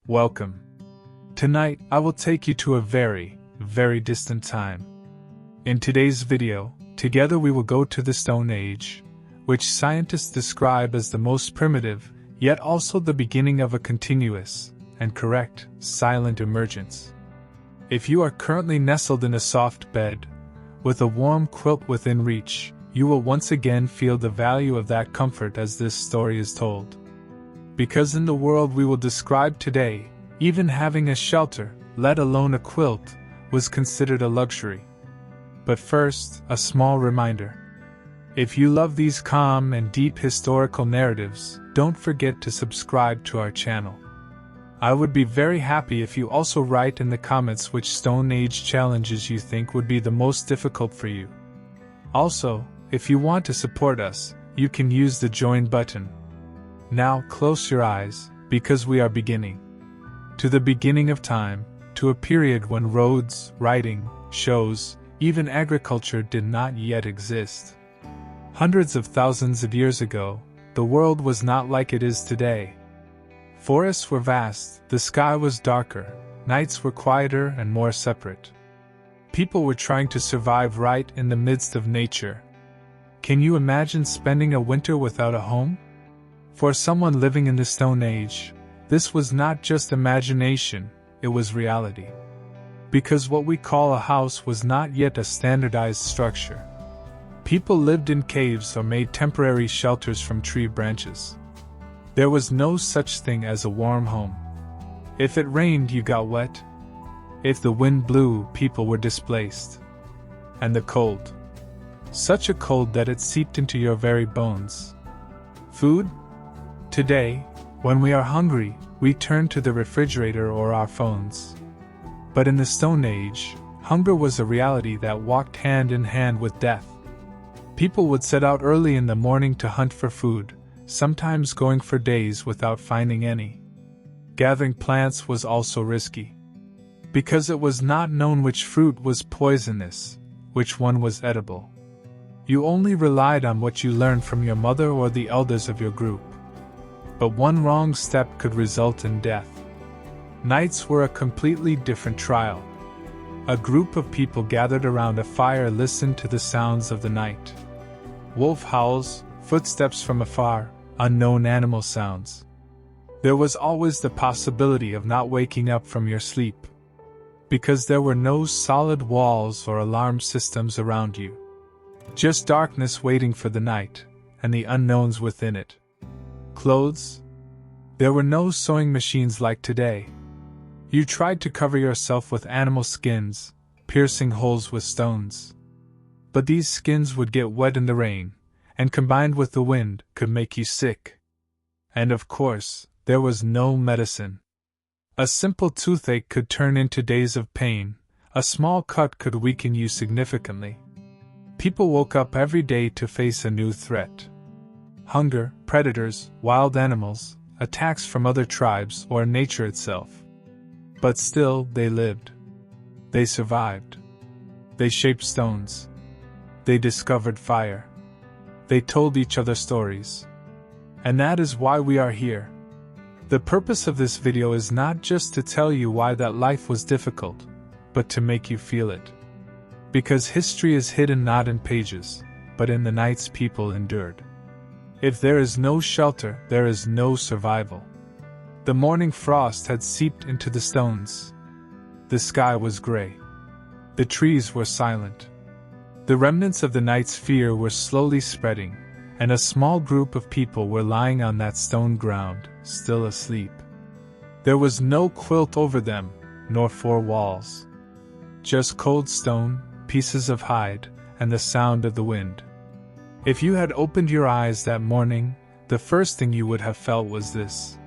Welcome. Tonight, I will take you to a very, very distant time. In today's video, together we will go to the Stone Age, which scientists describe as the most primitive, yet also the beginning of a continuous, and correct, silent emergence. If you are currently nestled in a soft bed, with a warm quilt within reach, you will once again feel the value of that comfort as this story is told. Because in the world we will describe today, even having a shelter, let alone a quilt, was considered a luxury. But first, a small reminder. If you love these calm and deep historical narratives, don't forget to subscribe to our channel. I would be very happy if you also write in the comments which Stone Age challenges you think would be the most difficult for you. Also, if you want to support us, you can use the join button. Now close your eyes, because we are beginning. To the beginning of time, to a period when roads, writing, shows, even agriculture did not yet exist. Hundreds of thousands of years ago, the world was not like it is today. Forests were vast, the sky was darker, nights were quieter and more separate. People were trying to survive right in the midst of nature. Can you imagine spending a winter without a home? For someone living in the Stone Age, this was not just imagination, it was reality. Because what we call a house was not yet a standardized structure. People lived in caves or made temporary shelters from tree branches. There was no such thing as a warm home. If it rained, you got wet. If the wind blew, people were displaced. And the cold. Such a cold that it seeped into your very bones. Food? Today, when we are hungry, we turn to the refrigerator or our phones. But in the Stone Age, hunger was a reality that walked hand in hand with death. People would set out early in the morning to hunt for food, sometimes going for days without finding any. Gathering plants was also risky. Because it was not known which fruit was poisonous, which one was edible. You only relied on what you learned from your mother or the elders of your group. But one wrong step could result in death. Nights were a completely different trial. A group of people gathered around a fire listened to the sounds of the night. Wolf howls, footsteps from afar, unknown animal sounds. There was always the possibility of not waking up from your sleep. Because there were no solid walls or alarm systems around you. Just darkness waiting for the night, and the unknowns within it. Clothes? There were no sewing machines like today. You tried to cover yourself with animal skins, piercing holes with stones. But these skins would get wet in the rain, and combined with the wind, could make you sick. And of course, there was no medicine. A simple toothache could turn into days of pain, a small cut could weaken you significantly. People woke up every day to face a new threat. Hunger, predators, wild animals, attacks from other tribes or nature itself. But still, they lived. They survived. They shaped stones. They discovered fire. They told each other stories. And that is why we are here. The purpose of this video is not just to tell you why that life was difficult, but to make you feel it. Because history is hidden not in pages, but in the nights people endured. If there is no shelter, there is no survival. The morning frost had seeped into the stones. The sky was gray. The trees were silent. The remnants of the night's fear were slowly spreading, and a small group of people were lying on that stone ground, still asleep. There was no quilt over them, nor four walls. Just cold stone, pieces of hide, and the sound of the wind. If you had opened your eyes that morning, the first thing you would have felt was this.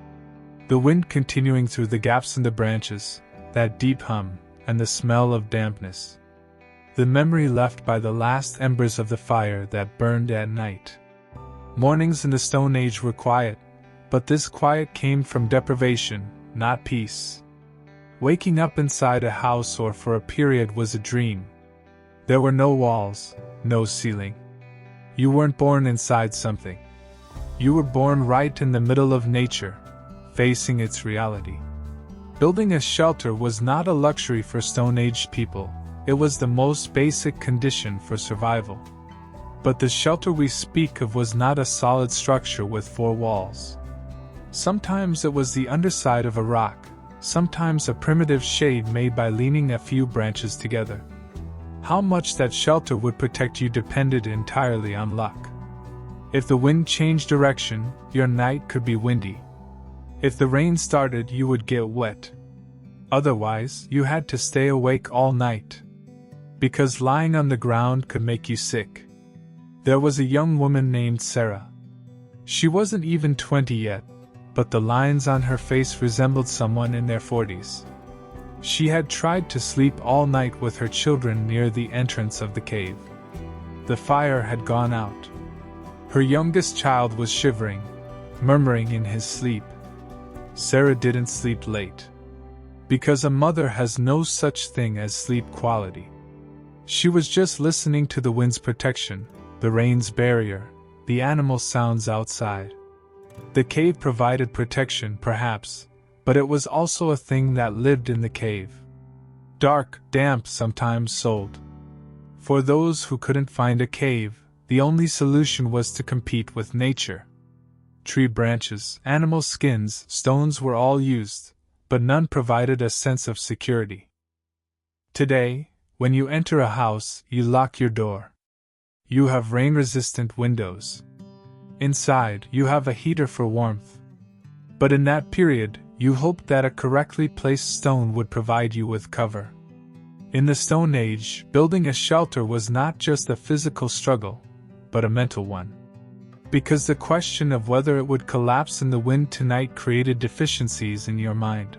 The wind continuing through the gaps in the branches, that deep hum, and the smell of dampness. The memory left by the last embers of the fire that burned at night. Mornings in the Stone Age were quiet, but this quiet came from deprivation, not peace. Waking up inside a house or for a period was a dream. There were no walls, no ceiling. You weren't born inside something. You were born right in the middle of nature, facing its reality. Building a shelter was not a luxury for Stone Age people, it was the most basic condition for survival. But the shelter we speak of was not a solid structure with 4 walls. Sometimes it was the underside of a rock, sometimes a primitive shade made by leaning a few branches together. How much that shelter would protect you depended entirely on luck. If the wind changed direction, your night could be windy. If the rain started, you would get wet. Otherwise, you had to stay awake all night. Because lying on the ground could make you sick. There was a young woman named Sarah. She wasn't even 20 yet, but the lines on her face resembled someone in their 40s. She had tried to sleep all night with her children near the entrance of the cave. The fire had gone out. Her youngest child was shivering, murmuring in his sleep. Sarah didn't sleep late. Because a mother has no such thing as sleep quality. She was just listening to the wind's protection, the rain's barrier, the animal sounds outside. The cave provided protection, perhaps, but it was also a thing that lived in the cave. Dark, damp, sometimes sold. For those who couldn't find a cave, the only solution was to compete with nature. Tree branches, animal skins, stones were all used, but none provided a sense of security. Today, when you enter a house, you lock your door. You have rain-resistant windows. Inside, you have a heater for warmth. But in that period, you hoped that a correctly placed stone would provide you with cover. In the Stone Age, building a shelter was not just a physical struggle, but a mental one. Because the question of whether it would collapse in the wind tonight created deficiencies in your mind.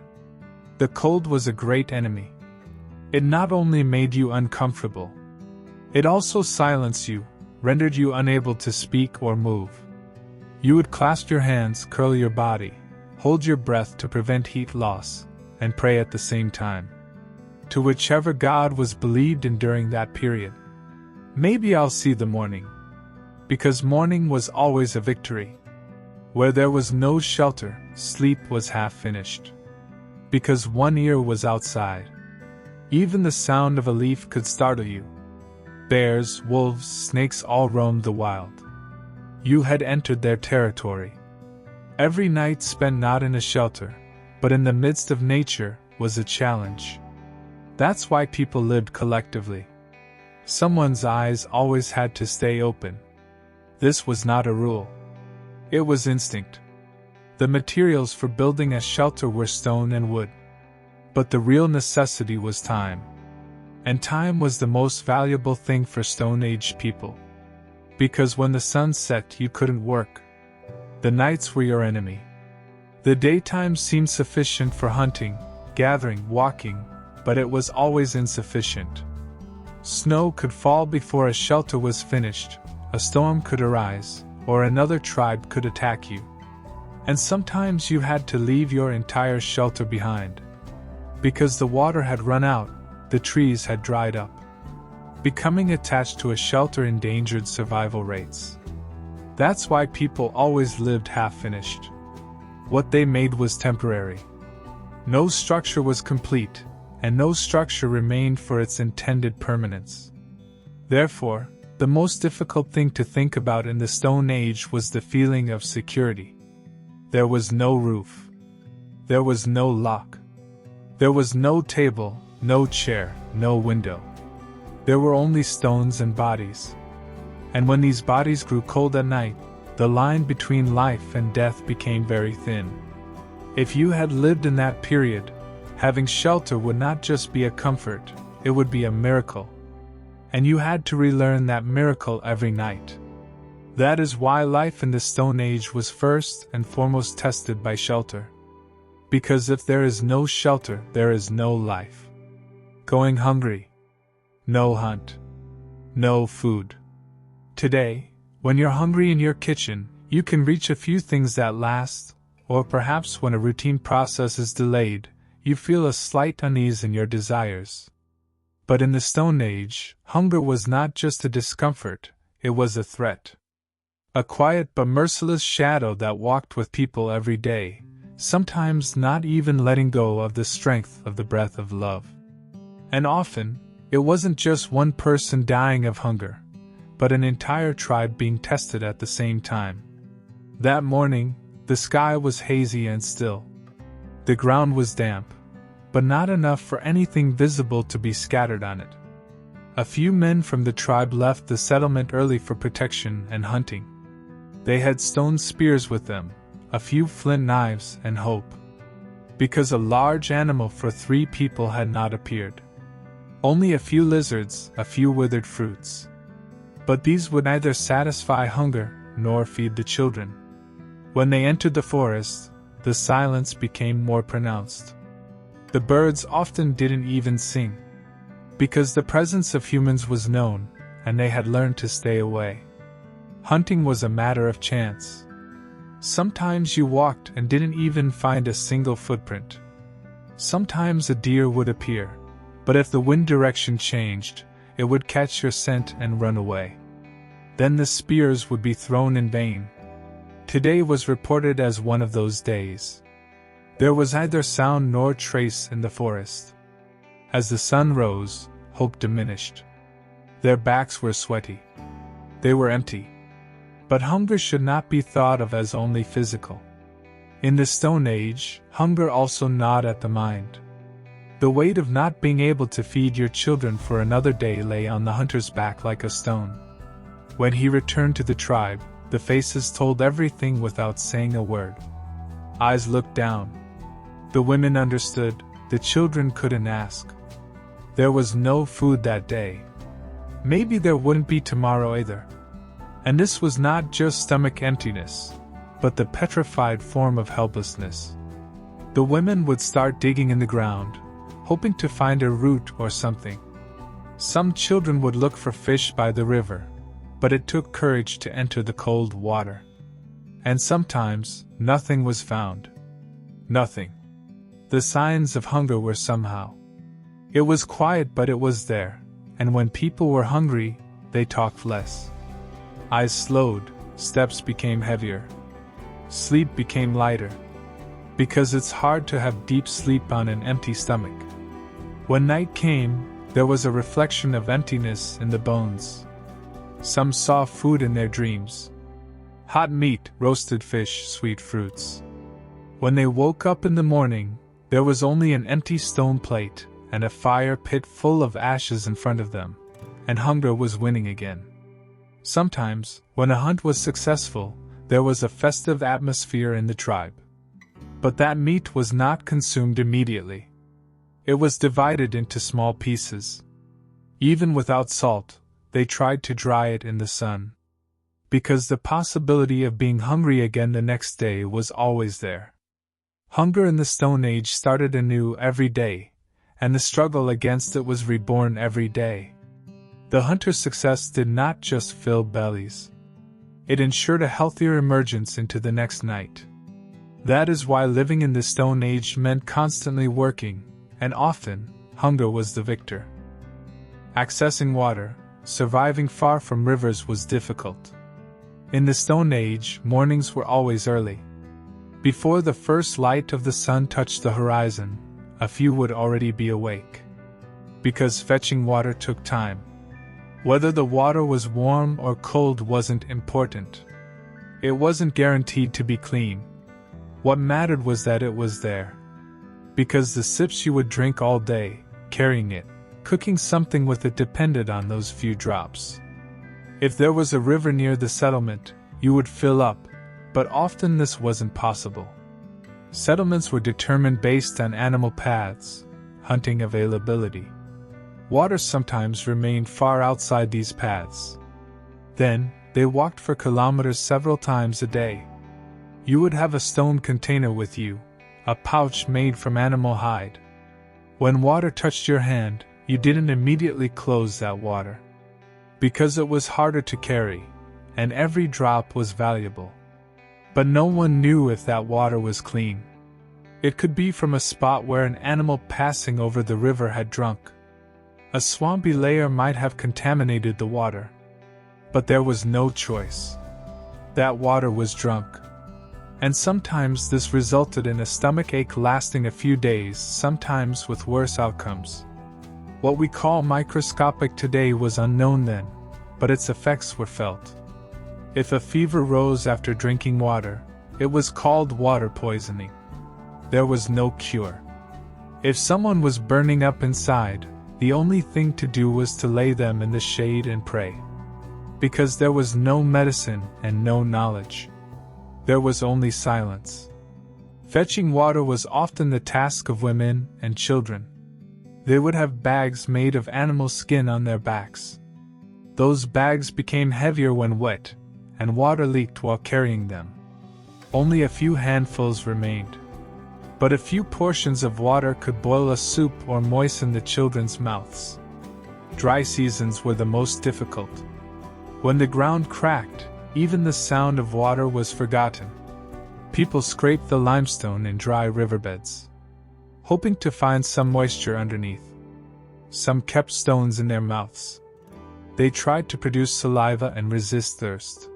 The cold was a great enemy. It not only made you uncomfortable, it also silenced you, rendered you unable to speak or move. You would clasp your hands, curl your body, hold your breath to prevent heat loss, and pray at the same time. To whichever god was believed in during that period. Maybe I'll see the morning. Because morning was always a victory. Where there was no shelter, sleep was half finished. Because one ear was outside. Even the sound of a leaf could startle you. Bears, wolves, snakes all roamed the wild. You had entered their territory. Every night spent not in a shelter, but in the midst of nature, was a challenge. That's why people lived collectively. Someone's eyes always had to stay open. This was not a rule. It was instinct. The materials for building a shelter were stone and wood. But the real necessity was time. And time was the most valuable thing for Stone Age people. Because when the sun set, you couldn't work. The nights were your enemy. The daytime seemed sufficient for hunting, gathering, walking, but it was always insufficient. Snow could fall before a shelter was finished, a storm could arise, or another tribe could attack you. And sometimes you had to leave your entire shelter behind. Because the water had run out, the trees had dried up. Becoming attached to a shelter endangered survival rates. That's why people always lived half-finished. What they made was temporary. No structure was complete, and no structure remained for its intended permanence. Therefore, the most difficult thing to think about in the Stone Age was the feeling of security. There was no roof. There was no lock. There was no table, no chair, no window. There were only stones and bodies. And when these bodies grew cold at night, the line between life and death became very thin. If you had lived in that period, having shelter would not just be a comfort, it would be a miracle. And you had to relearn that miracle every night. That is why life in the Stone Age was first and foremost tested by shelter. Because if there is no shelter, there is no life. Going hungry. No hunt. No food. Today, when you're hungry in your kitchen, you can reach a few things that last, or perhaps when a routine process is delayed, you feel a slight unease in your desires. But in the Stone Age, hunger was not just a discomfort, it was a threat. A quiet but merciless shadow that walked with people every day, sometimes not even letting go of the strength of the breath of love. And often, it wasn't just one person dying of hunger, but an entire tribe being tested at the same time. That morning, the sky was hazy and still. The ground was damp, but not enough for anything visible to be scattered on it. A few men from the tribe left the settlement early for protection and hunting. They had stone spears with them, a few flint knives, and hope. Because a large animal for 3 people had not appeared. Only a few lizards, a few withered fruits. But these would neither satisfy hunger nor feed the children. When they entered the forest, the silence became more pronounced. The birds often didn't even sing, because the presence of humans was known, and they had learned to stay away. Hunting was a matter of chance. Sometimes you walked and didn't even find a single footprint. Sometimes a deer would appear, but if the wind direction changed, it would catch your scent and run away. Then the spears would be thrown in vain. Today was reported as one of those days. There was neither sound nor trace in the forest. As the sun rose, hope diminished. Their backs were sweaty. They were empty. But hunger should not be thought of as only physical. In the Stone Age, hunger also gnawed at the mind. The weight of not being able to feed your children for another day lay on the hunter's back like a stone. When he returned to the tribe, the faces told everything without saying a word. Eyes looked down. The women understood, the children couldn't ask. There was no food that day. Maybe there wouldn't be tomorrow either. And this was not just stomach emptiness, but the petrified form of helplessness. The women would start digging in the ground, hoping to find a root or something. Some children would look for fish by the river, but it took courage to enter the cold water. And sometimes, nothing was found. Nothing. The signs of hunger were somehow. It was quiet, but it was there, and when people were hungry, they talked less. Eyes slowed, steps became heavier. Sleep became lighter. Because it's hard to have deep sleep on an empty stomach. When night came, there was a reflection of emptiness in the bones. Some saw food in their dreams. Hot meat, roasted fish, sweet fruits. When they woke up in the morning, there was only an empty stone plate and a fire pit full of ashes in front of them, and hunger was winning again. Sometimes, when a hunt was successful, there was a festive atmosphere in the tribe. But that meat was not consumed immediately. It was divided into small pieces. Even without salt, they tried to dry it in the sun. Because the possibility of being hungry again the next day was always there. Hunger in the Stone Age started anew every day, and the struggle against it was reborn every day. The hunter's success did not just fill bellies. It ensured a healthier emergence into the next night. That is why living in the Stone Age meant constantly working, and often, hunger was the victor. Accessing water, surviving far from rivers was difficult. In the Stone Age, mornings were always early. Before the first light of the sun touched the horizon, a few would already be awake. Because fetching water took time. Whether the water was warm or cold wasn't important. It wasn't guaranteed to be clean. What mattered was that it was there. Because the sips you would drink all day, carrying it, cooking something with it depended on those few drops. If there was a river near the settlement, you would fill up, but often this wasn't possible. Settlements were determined based on animal paths, hunting availability. Water sometimes remained far outside these paths. Then, they walked for kilometers several times a day. You would have a stone container with you, a pouch made from animal hide. When water touched your hand, you didn't immediately close that water. Because it was harder to carry, and every drop was valuable. But no one knew if that water was clean. It could be from a spot where an animal passing over the river had drunk. A swampy layer might have contaminated the water. But there was no choice. That water was drunk. And sometimes this resulted in a stomach ache lasting a few days, sometimes with worse outcomes. What we call microscopic today was unknown then, but its effects were felt. If a fever rose after drinking water, it was called water poisoning. There was no cure. If someone was burning up inside, the only thing to do was to lay them in the shade and pray. Because there was no medicine and no knowledge. There was only silence. Fetching water was often the task of women and children. They would have bags made of animal skin on their backs. Those bags became heavier when wet, and water leaked while carrying them. Only a few handfuls remained. But a few portions of water could boil a soup or moisten the children's mouths. Dry seasons were the most difficult. When the ground cracked, even the sound of water was forgotten. People scraped the limestone in dry riverbeds, hoping to find some moisture underneath. Some kept stones in their mouths. They tried to produce saliva and resist thirst.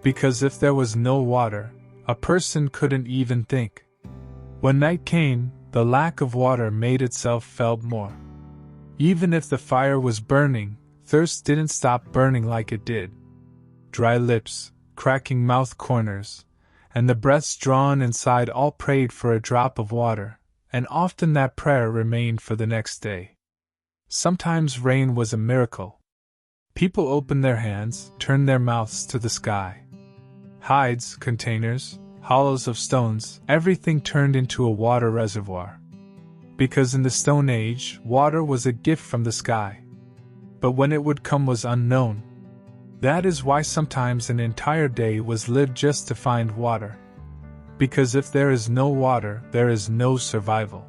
Because if there was no water, a person couldn't even think. When night came, the lack of water made itself felt more. Even if the fire was burning, thirst didn't stop burning like it did. Dry lips, cracking mouth corners, and the breaths drawn inside all prayed for a drop of water, and often that prayer remained for the next day. Sometimes rain was a miracle. People opened their hands, turned their mouths to the sky. Hides, containers, hollows of stones, everything turned into a water reservoir. Because in the Stone Age, water was a gift from the sky. But when it would come was unknown. That is why sometimes an entire day was lived just to find water. Because if there is no water, there is no survival.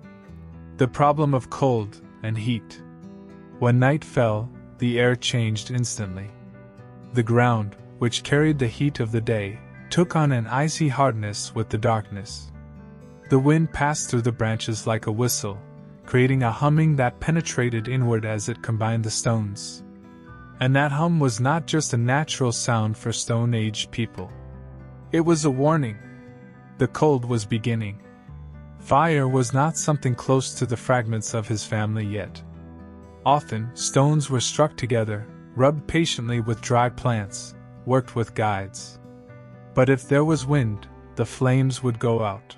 The problem of cold and heat. When night fell, the air changed instantly. The ground, which carried the heat of the day, took on an icy hardness with the darkness. The wind passed through the branches like a whistle, creating a humming that penetrated inward as it combined the stones. And that hum was not just a natural sound for Stone Age people. It was a warning. The cold was beginning. Fire was not something close to the fragments of his family yet. Often, stones were struck together, rubbed patiently with dry plants, worked with guides. But if there was wind, the flames would go out.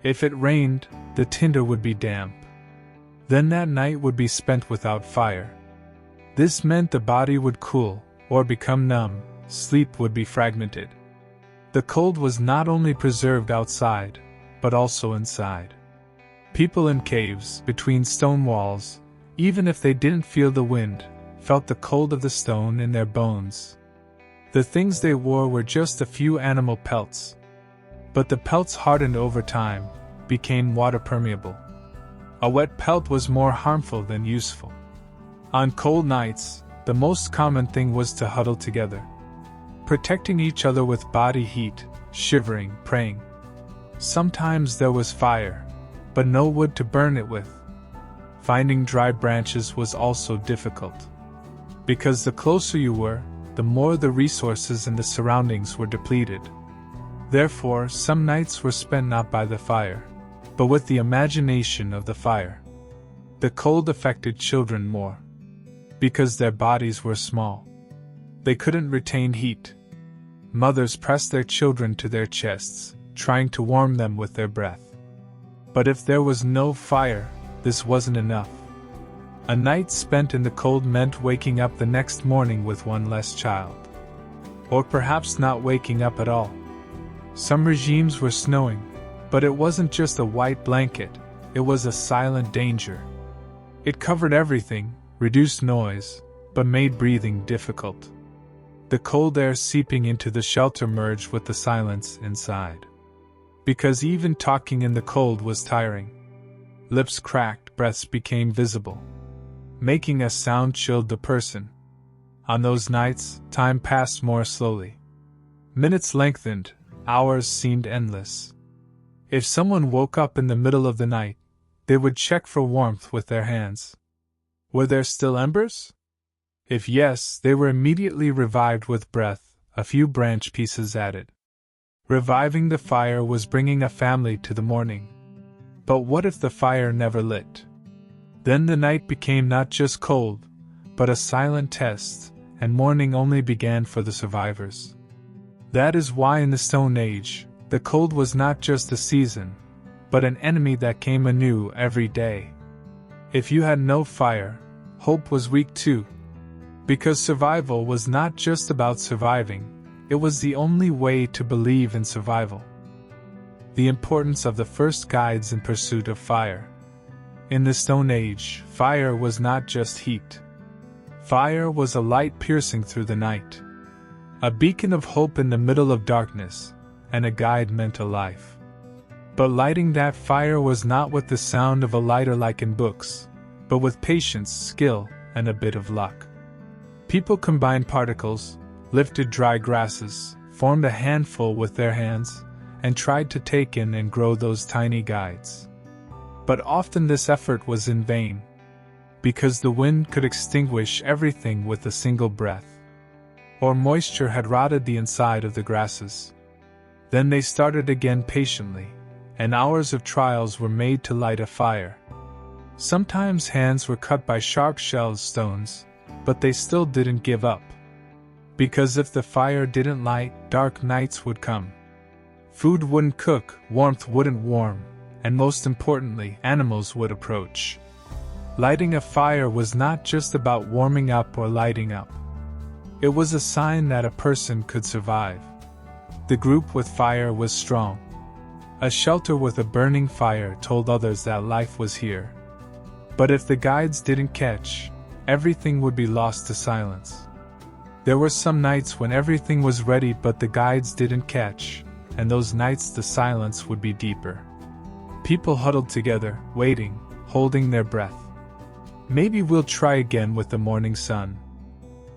If it rained, the tinder would be damp. Then that night would be spent without fire. This meant the body would cool, or become numb, sleep would be fragmented. The cold was not only preserved outside, but also inside. People in caves, between stone walls, even if they didn't feel the wind, felt the cold of the stone in their bones. The things they wore were just a few animal pelts. But the pelts hardened over time, became water permeable. A wet pelt was more harmful than useful. On cold nights, the most common thing was to huddle together, protecting each other with body heat, shivering, praying. Sometimes there was fire, but no wood to burn it with. Finding dry branches was also difficult. Because the closer you were, the more the resources and the surroundings were depleted. Therefore, some nights were spent not by the fire, but with the imagination of the fire. The cold affected children more. Because their bodies were small. They couldn't retain heat. Mothers pressed their children to their chests, trying to warm them with their breath. But if there was no fire, this wasn't enough. A night spent in the cold meant waking up the next morning with one less child. Or perhaps not waking up at all. Some regimes were snowing, but it wasn't just a white blanket, it was a silent danger. It covered everything, reduced noise, but made breathing difficult. The cold air seeping into the shelter merged with the silence inside. Because even talking in the cold was tiring. Lips cracked, breaths became visible. Making a sound chilled the person. On those nights, time passed more slowly. Minutes lengthened, hours seemed endless. If someone woke up in the middle of the night, they would check for warmth with their hands. Were there still embers? If yes, they were immediately revived with breath, a few branch pieces added. Reviving the fire was bringing a family to the morning. But what if the fire never lit? Then the night became not just cold, but a silent test, and morning only began for the survivors. That is why in the Stone Age, the cold was not just a season, but an enemy that came anew every day. If you had no fire, hope was weak too. Because survival was not just about surviving, it was the only way to believe in survival. The importance of the first guides in pursuit of fire. In the Stone Age, fire was not just heat. Fire was a light piercing through the night. A beacon of hope in the middle of darkness, and a guide meant to life. But lighting that fire was not with the sound of a lighter like in books, but with patience, skill, and a bit of luck. People combined particles, lifted dry grasses, formed a handful with their hands, and tried to take in and grow those tiny guides. But often this effort was in vain, because the wind could extinguish everything with a single breath. Or moisture had rotted the inside of the grasses. Then they started again patiently, and hours of trials were made to light a fire. Sometimes hands were cut by sharp shelled stones, but they still didn't give up. Because if the fire didn't light, dark nights would come. Food wouldn't cook, warmth wouldn't warm, and most importantly, animals would approach. Lighting a fire was not just about warming up or lighting up. It was a sign that a person could survive. The group with fire was strong. A shelter with a burning fire told others that life was here. But if the guides didn't catch, everything would be lost to silence. There were some nights when everything was ready but the guides didn't catch, and those nights the silence would be deeper. People huddled together, waiting, holding their breath. Maybe we'll try again with the morning sun.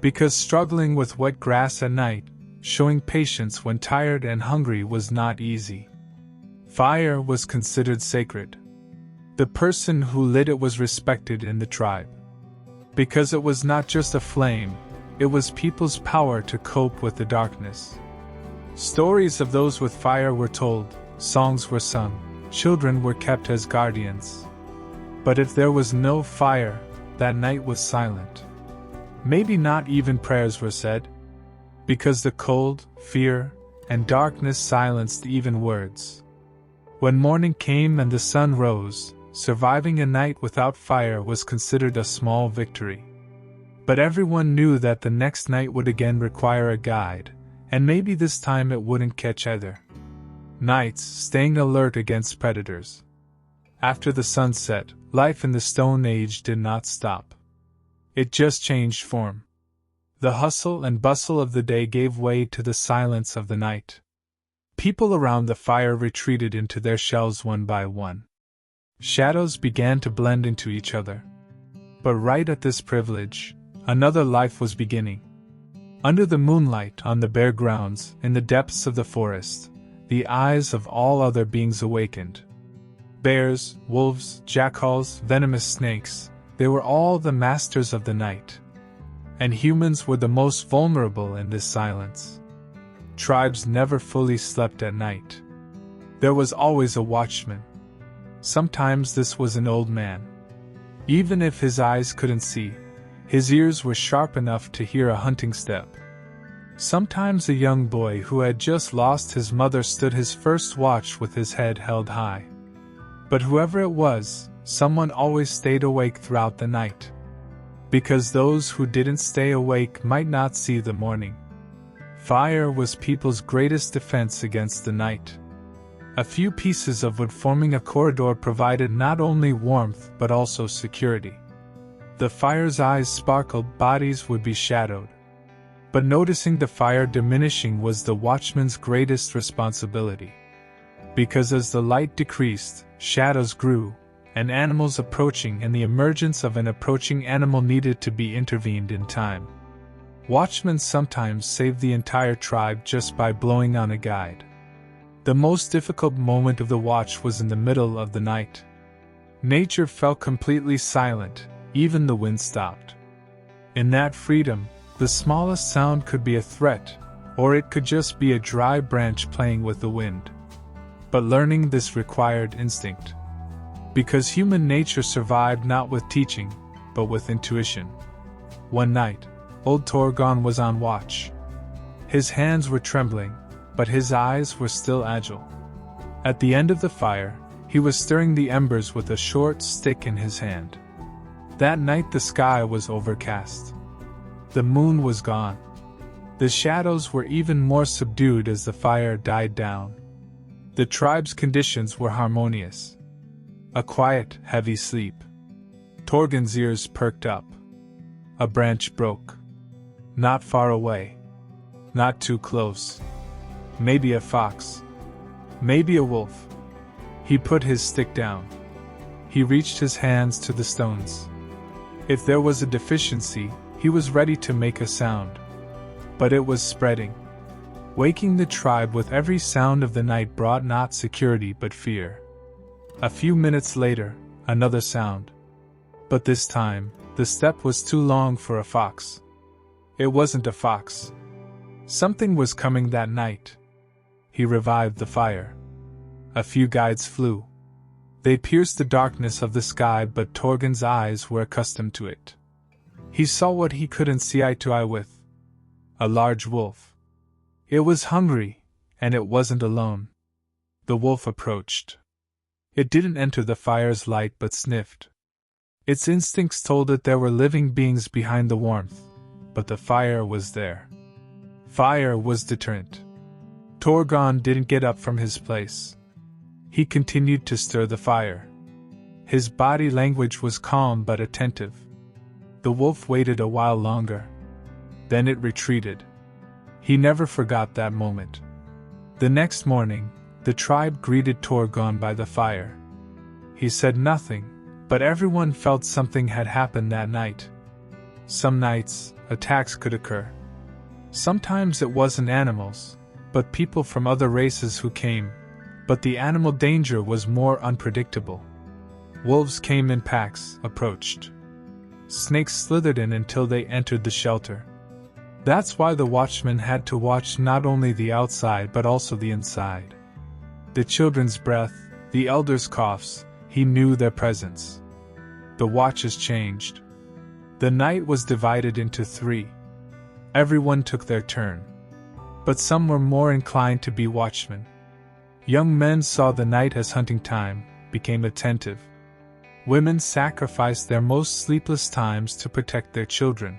Because struggling with wet grass at night, showing patience when tired and hungry was not easy. Fire was considered sacred. The person who lit it was respected in the tribe. Because it was not just a flame, it was people's power to cope with the darkness. Stories of those with fire were told, songs were sung, children were kept as guardians. But if there was no fire, that night was silent. Maybe not even prayers were said. Because the cold, fear, and darkness silenced even words. When morning came and the sun rose, surviving a night without fire was considered a small victory. But everyone knew that the next night would again require a guide, and maybe this time it wouldn't catch either. Nights, staying alert against predators. After the sun set, life in the Stone Age did not stop. It just changed form. The hustle and bustle of the day gave way to the silence of the night. People around the fire retreated into their shells one by one. Shadows began to blend into each other. But right at this privilege, another life was beginning. Under the moonlight, on the bare grounds, in the depths of the forest, the eyes of all other beings awakened. Bears, wolves, jackals, venomous snakes, they were all the masters of the night. And humans were the most vulnerable in this silence. Tribes never fully slept at night. There was always a watchman. Sometimes this was an old man. Even if his eyes couldn't see, his ears were sharp enough to hear a hunting step. Sometimes a young boy who had just lost his mother stood his first watch with his head held high. But whoever it was, someone always stayed awake throughout the night. Because those who didn't stay awake might not see the morning. Fire was people's greatest defense against the night. A few pieces of wood forming a corridor provided not only warmth but also security. The fire's eyes sparkled, bodies would be shadowed. But noticing the fire diminishing was the watchman's greatest responsibility. Because as the light decreased, shadows grew, and animals approaching and the emergence of an approaching animal needed to be intervened in time. Watchmen sometimes saved the entire tribe just by blowing on a guide. The most difficult moment of the watch was in the middle of the night. Nature fell completely silent, even the wind stopped. In that freedom, the smallest sound could be a threat, or it could just be a dry branch playing with the wind. But learning this required instinct. Because human nature survived not with teaching, but with intuition. One night, old Torgon was on watch. His hands were trembling, but his eyes were still agile. At the end of the fire, he was stirring the embers with a short stick in his hand. That night the sky was overcast. The moon was gone. The shadows were even more subdued as the fire died down. The tribe's conditions were harmonious. A quiet, heavy sleep. Torgon's ears perked up. A branch broke. Not far away. Not too close. Maybe a fox. Maybe a wolf. He put his stick down. He reached his hands to the stones. If there was a deficiency, he was ready to make a sound. But it was spreading. Waking the tribe with every sound of the night brought not security but fear. A few minutes later, another sound. But this time, the step was too long for a fox. It wasn't a fox. Something was coming that night. He revived the fire. A few guides flew. They pierced the darkness of the sky, but Torgon's eyes were accustomed to it. He saw what he couldn't see eye to eye with. A large wolf. It was hungry, and it wasn't alone. The wolf approached. It didn't enter the fire's light but sniffed. Its instincts told it there were living beings behind the warmth, but the fire was there. Fire was deterrent. Torgon didn't get up from his place. He continued to stir the fire. His body language was calm but attentive. The wolf waited a while longer. Then it retreated. He never forgot that moment. The next morning, the tribe greeted Torgon by the fire. He said nothing, but everyone felt something had happened that night. Some nights, attacks could occur. Sometimes it wasn't animals, but people from other races who came. But the animal danger was more unpredictable. Wolves came in packs, approached. Snakes slithered in until they entered the shelter. That's why the watchman had to watch not only the outside but also the inside. The children's breath, the elders' coughs, he knew their presence. The watches changed. The night was divided into 3. Everyone took their turn. But some were more inclined to be watchmen. Young men saw the night as hunting time, became attentive. Women sacrificed their most sleepless times to protect their children.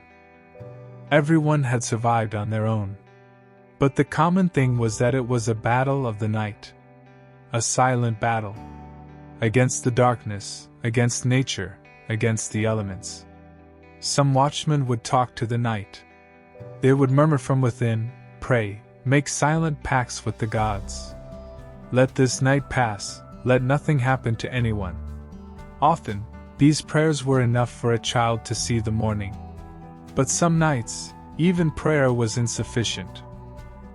Everyone had survived on their own. But the common thing was that it was a battle of the night. A silent battle. Against the darkness, against nature, against the elements. Some watchmen would talk to the night. They would murmur from within, pray, make silent pacts with the gods. Let this night pass, let nothing happen to anyone. Often, these prayers were enough for a child to see the morning. But some nights, even prayer was insufficient.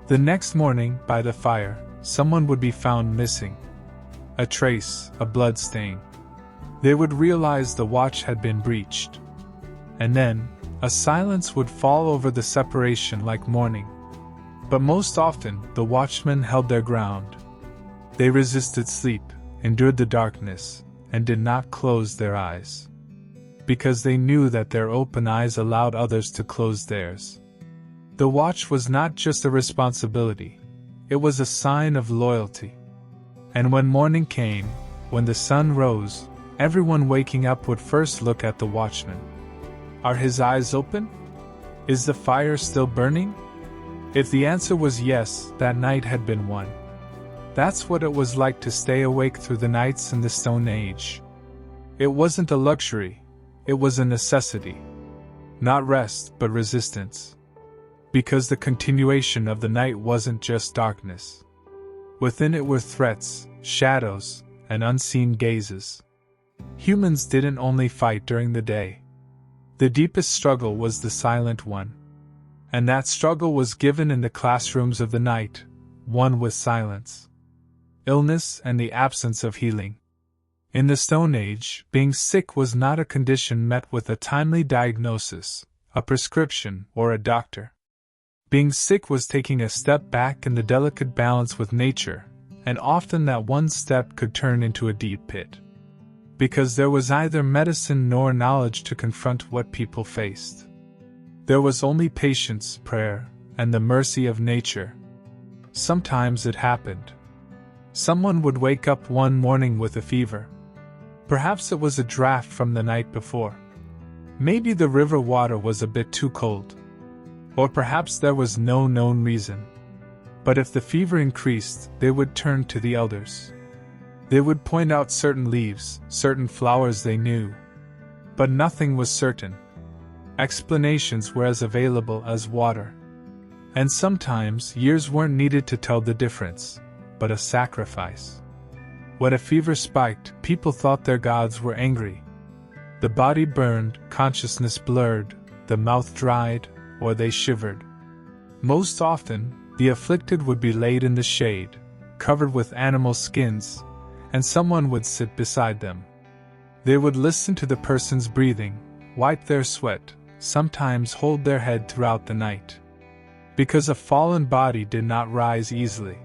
The next morning, by the fire, someone would be found missing. A trace, a blood stain. They would realize the watch had been breached. And then, a silence would fall over the separation like mourning. But most often, the watchmen held their ground. They resisted sleep, endured the darkness, and did not close their eyes. Because they knew that their open eyes allowed others to close theirs. The watch was not just a responsibility, it was a sign of loyalty. And when morning came, when the sun rose, everyone waking up would first look at the watchman. Are his eyes open? Is the fire still burning? If the answer was yes, that night had been won. That's what it was like to stay awake through the nights in the Stone Age. It wasn't a luxury, it was a necessity. Not rest, but resistance. Because the continuation of the night wasn't just darkness. Within it were threats, shadows, and unseen gazes. Humans didn't only fight during the day. The deepest struggle was the silent one. And that struggle was given in the classrooms of the night, one with silence. Illness and the absence of healing. In the Stone Age, being sick was not a condition met with a timely diagnosis, a prescription, or a doctor. Being sick was taking a step back in the delicate balance with nature, and often that one step could turn into a deep pit. Because there was neither medicine nor knowledge to confront what people faced. There was only patience, prayer, and the mercy of nature. Sometimes it happened. Someone would wake up one morning with a fever. Perhaps it was a draft from the night before. Maybe the river water was a bit too cold. Or perhaps there was no known reason. But if the fever increased, they would turn to the elders. They would point out certain leaves, certain flowers they knew. But nothing was certain. Explanations were as available as water. And sometimes years weren't needed to tell the difference, but a sacrifice. When a fever spiked, people thought their gods were angry. The body burned, consciousness blurred, the mouth dried, or they shivered. Most often, the afflicted would be laid in the shade, covered with animal skins, and someone would sit beside them. They would listen to the person's breathing, wipe their sweat, sometimes hold their head throughout the night. Because a fallen body did not rise easily.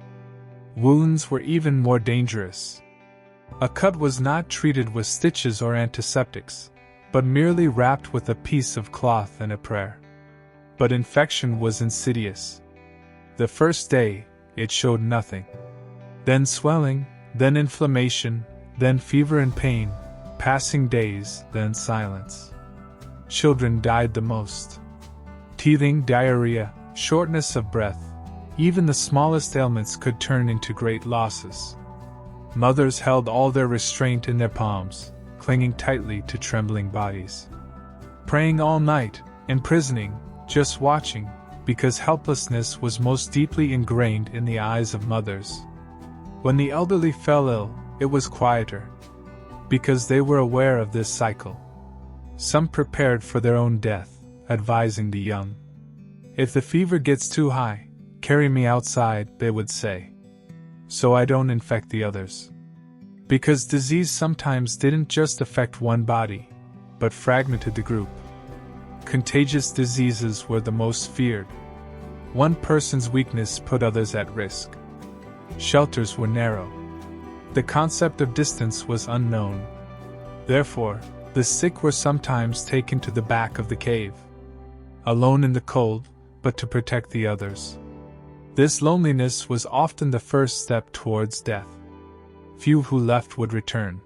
Wounds were even more dangerous. A cut was not treated with stitches or antiseptics, but merely wrapped with a piece of cloth and a prayer. But infection was insidious. The first day, it showed nothing. Then swelling, then inflammation, then fever and pain, passing days, then silence. Children died the most. Teething, diarrhea, shortness of breath, even the smallest ailments could turn into great losses. Mothers held all their restraint in their palms, clinging tightly to trembling bodies. Praying all night, imprisoning, just watching, because helplessness was most deeply ingrained in the eyes of mothers. When the elderly fell ill, it was quieter, because they were aware of this cycle. Some prepared for their own death, advising the young. If the fever gets too high, carry me outside, they would say, so I don't infect the others. Because disease sometimes didn't just affect one body, but fragmented the group. Contagious diseases were the most feared. One person's weakness put others at risk. Shelters were narrow. The concept of distance was unknown. Therefore, the sick were sometimes taken to the back of the cave. Alone in the cold, but to protect the others. This loneliness was often the first step towards death. Few who left would return.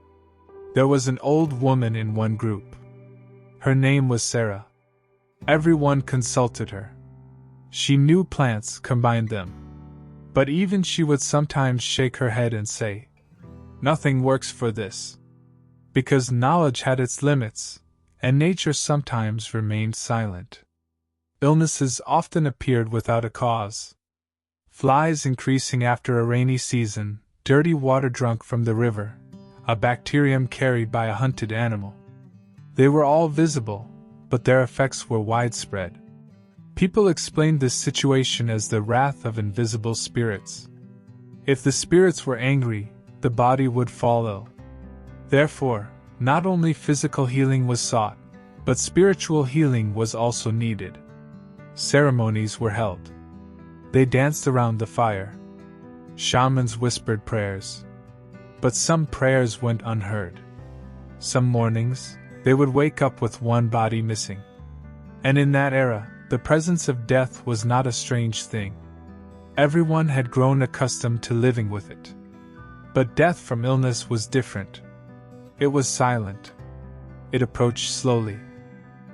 There was an old woman in one group. Her name was Sarah. Everyone consulted her. She knew plants, combined them. But even she would sometimes shake her head and say, nothing works for this. Because knowledge had its limits, and nature sometimes remained silent. Illnesses often appeared without a cause. Flies increasing after a rainy season, dirty water drunk from the river, a bacterium carried by a hunted animal. They were all visible, but their effects were widespread. People explained this situation as the wrath of invisible spirits. If the spirits were angry, the body would fall ill. Therefore, not only physical healing was sought, but spiritual healing was also needed. Ceremonies were held. They danced around the fire. Shamans whispered prayers. But some prayers went unheard. Some mornings, they would wake up with one body missing. And in that era, the presence of death was not a strange thing. Everyone had grown accustomed to living with it. But death from illness was different. It was silent. It approached slowly.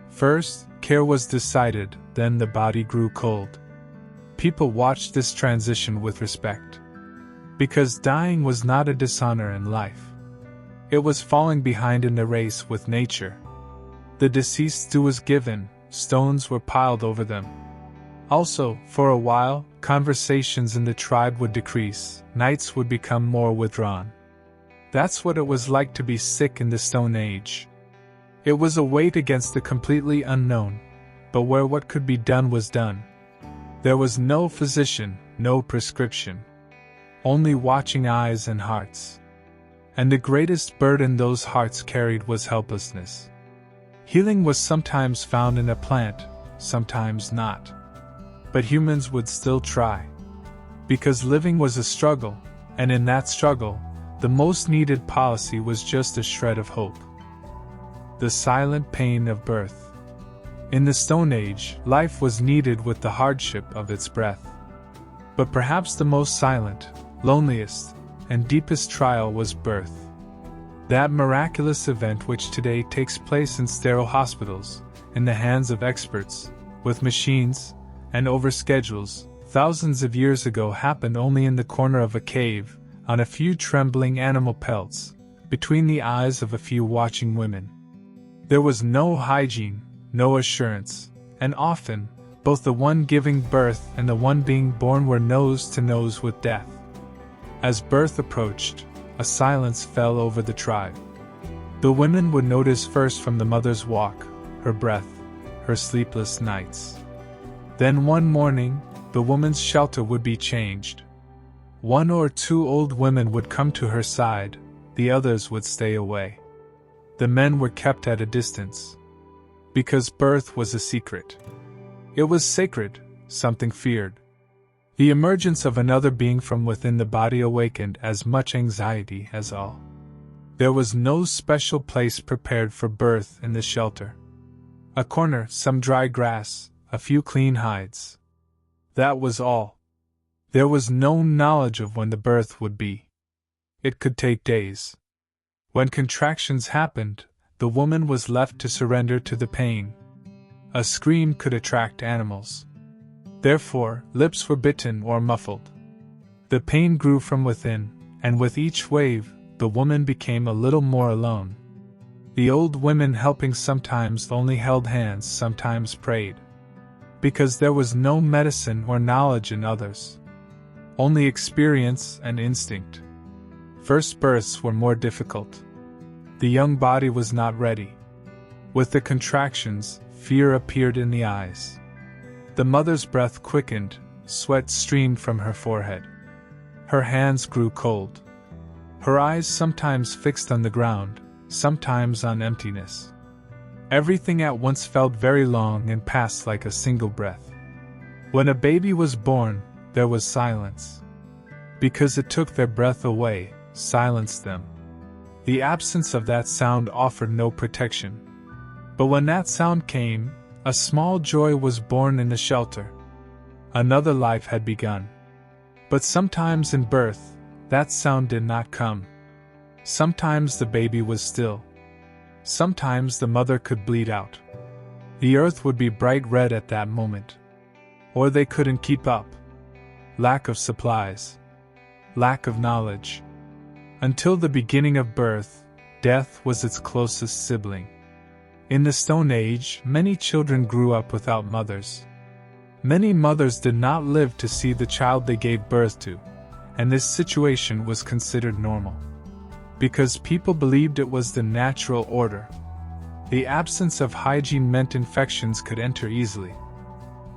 First, care was decided, then the body grew cold. People watched this transition with respect. Because dying was not a dishonor in life. It was falling behind in the race with nature. The deceased due was given, stones were piled over them. Also, for a while, conversations in the tribe would decrease, nights would become more withdrawn. That's what it was like to be sick in the Stone Age. It was a weight against the completely unknown, but where what could be done was done. There was no physician, no prescription. Only watching eyes and hearts. And the greatest burden those hearts carried was helplessness. Healing was sometimes found in a plant, sometimes not. But humans would still try. Because living was a struggle, and in that struggle, the most needed policy was just a shred of hope. The silent pain of birth. In the Stone Age, life was kneaded with the hardship of its breath. But perhaps the most silent, loneliest, and deepest trial was birth. That miraculous event which today takes place in sterile hospitals, in the hands of experts, with machines, and over schedules, thousands of years ago happened only in the corner of a cave, on a few trembling animal pelts, between the eyes of a few watching women. There was no hygiene, no assurance, and often, both the one giving birth and the one being born were nose to nose with death. As birth approached, a silence fell over the tribe. The women would notice first from the mother's walk, her breath, her sleepless nights. Then one morning, the woman's shelter would be changed. One or two old women would come to her side, the others would stay away. The men were kept at a distance. Because birth was a secret. It was sacred, something feared. The emergence of another being from within the body awakened as much anxiety as all. There was no special place prepared for birth in the shelter. A corner, some dry grass, a few clean hides. That was all. There was no knowledge of when the birth would be. It could take days. When contractions happened, the woman was left to surrender to the pain. A scream could attract animals. Therefore, lips were bitten or muffled. The pain grew from within, and with each wave, the woman became a little more alone. The old women helping sometimes only held hands, sometimes prayed. Because there was no medicine or knowledge in others. Only experience and instinct. First births were more difficult. The young body was not ready. With the contractions, fear appeared in the eyes. The mother's breath quickened, sweat streamed from her forehead. Her hands grew cold. Her eyes sometimes fixed on the ground, sometimes on emptiness. Everything at once felt very long and passed like a single breath. When a baby was born, there was silence. Because it took their breath away, silenced them. The absence of that sound offered no protection. But when that sound came, a small joy was born in the shelter. Another life had begun. But sometimes in birth, that sound did not come. Sometimes the baby was still. Sometimes the mother could bleed out. The earth would be bright red at that moment. Or they couldn't keep up. Lack of supplies. Lack of knowledge. Until the beginning of birth, death was its closest sibling. In the Stone Age, many children grew up without mothers. Many mothers did not live to see the child they gave birth to, and this situation was considered normal. Because people believed it was the natural order. The absence of hygiene meant infections could enter easily.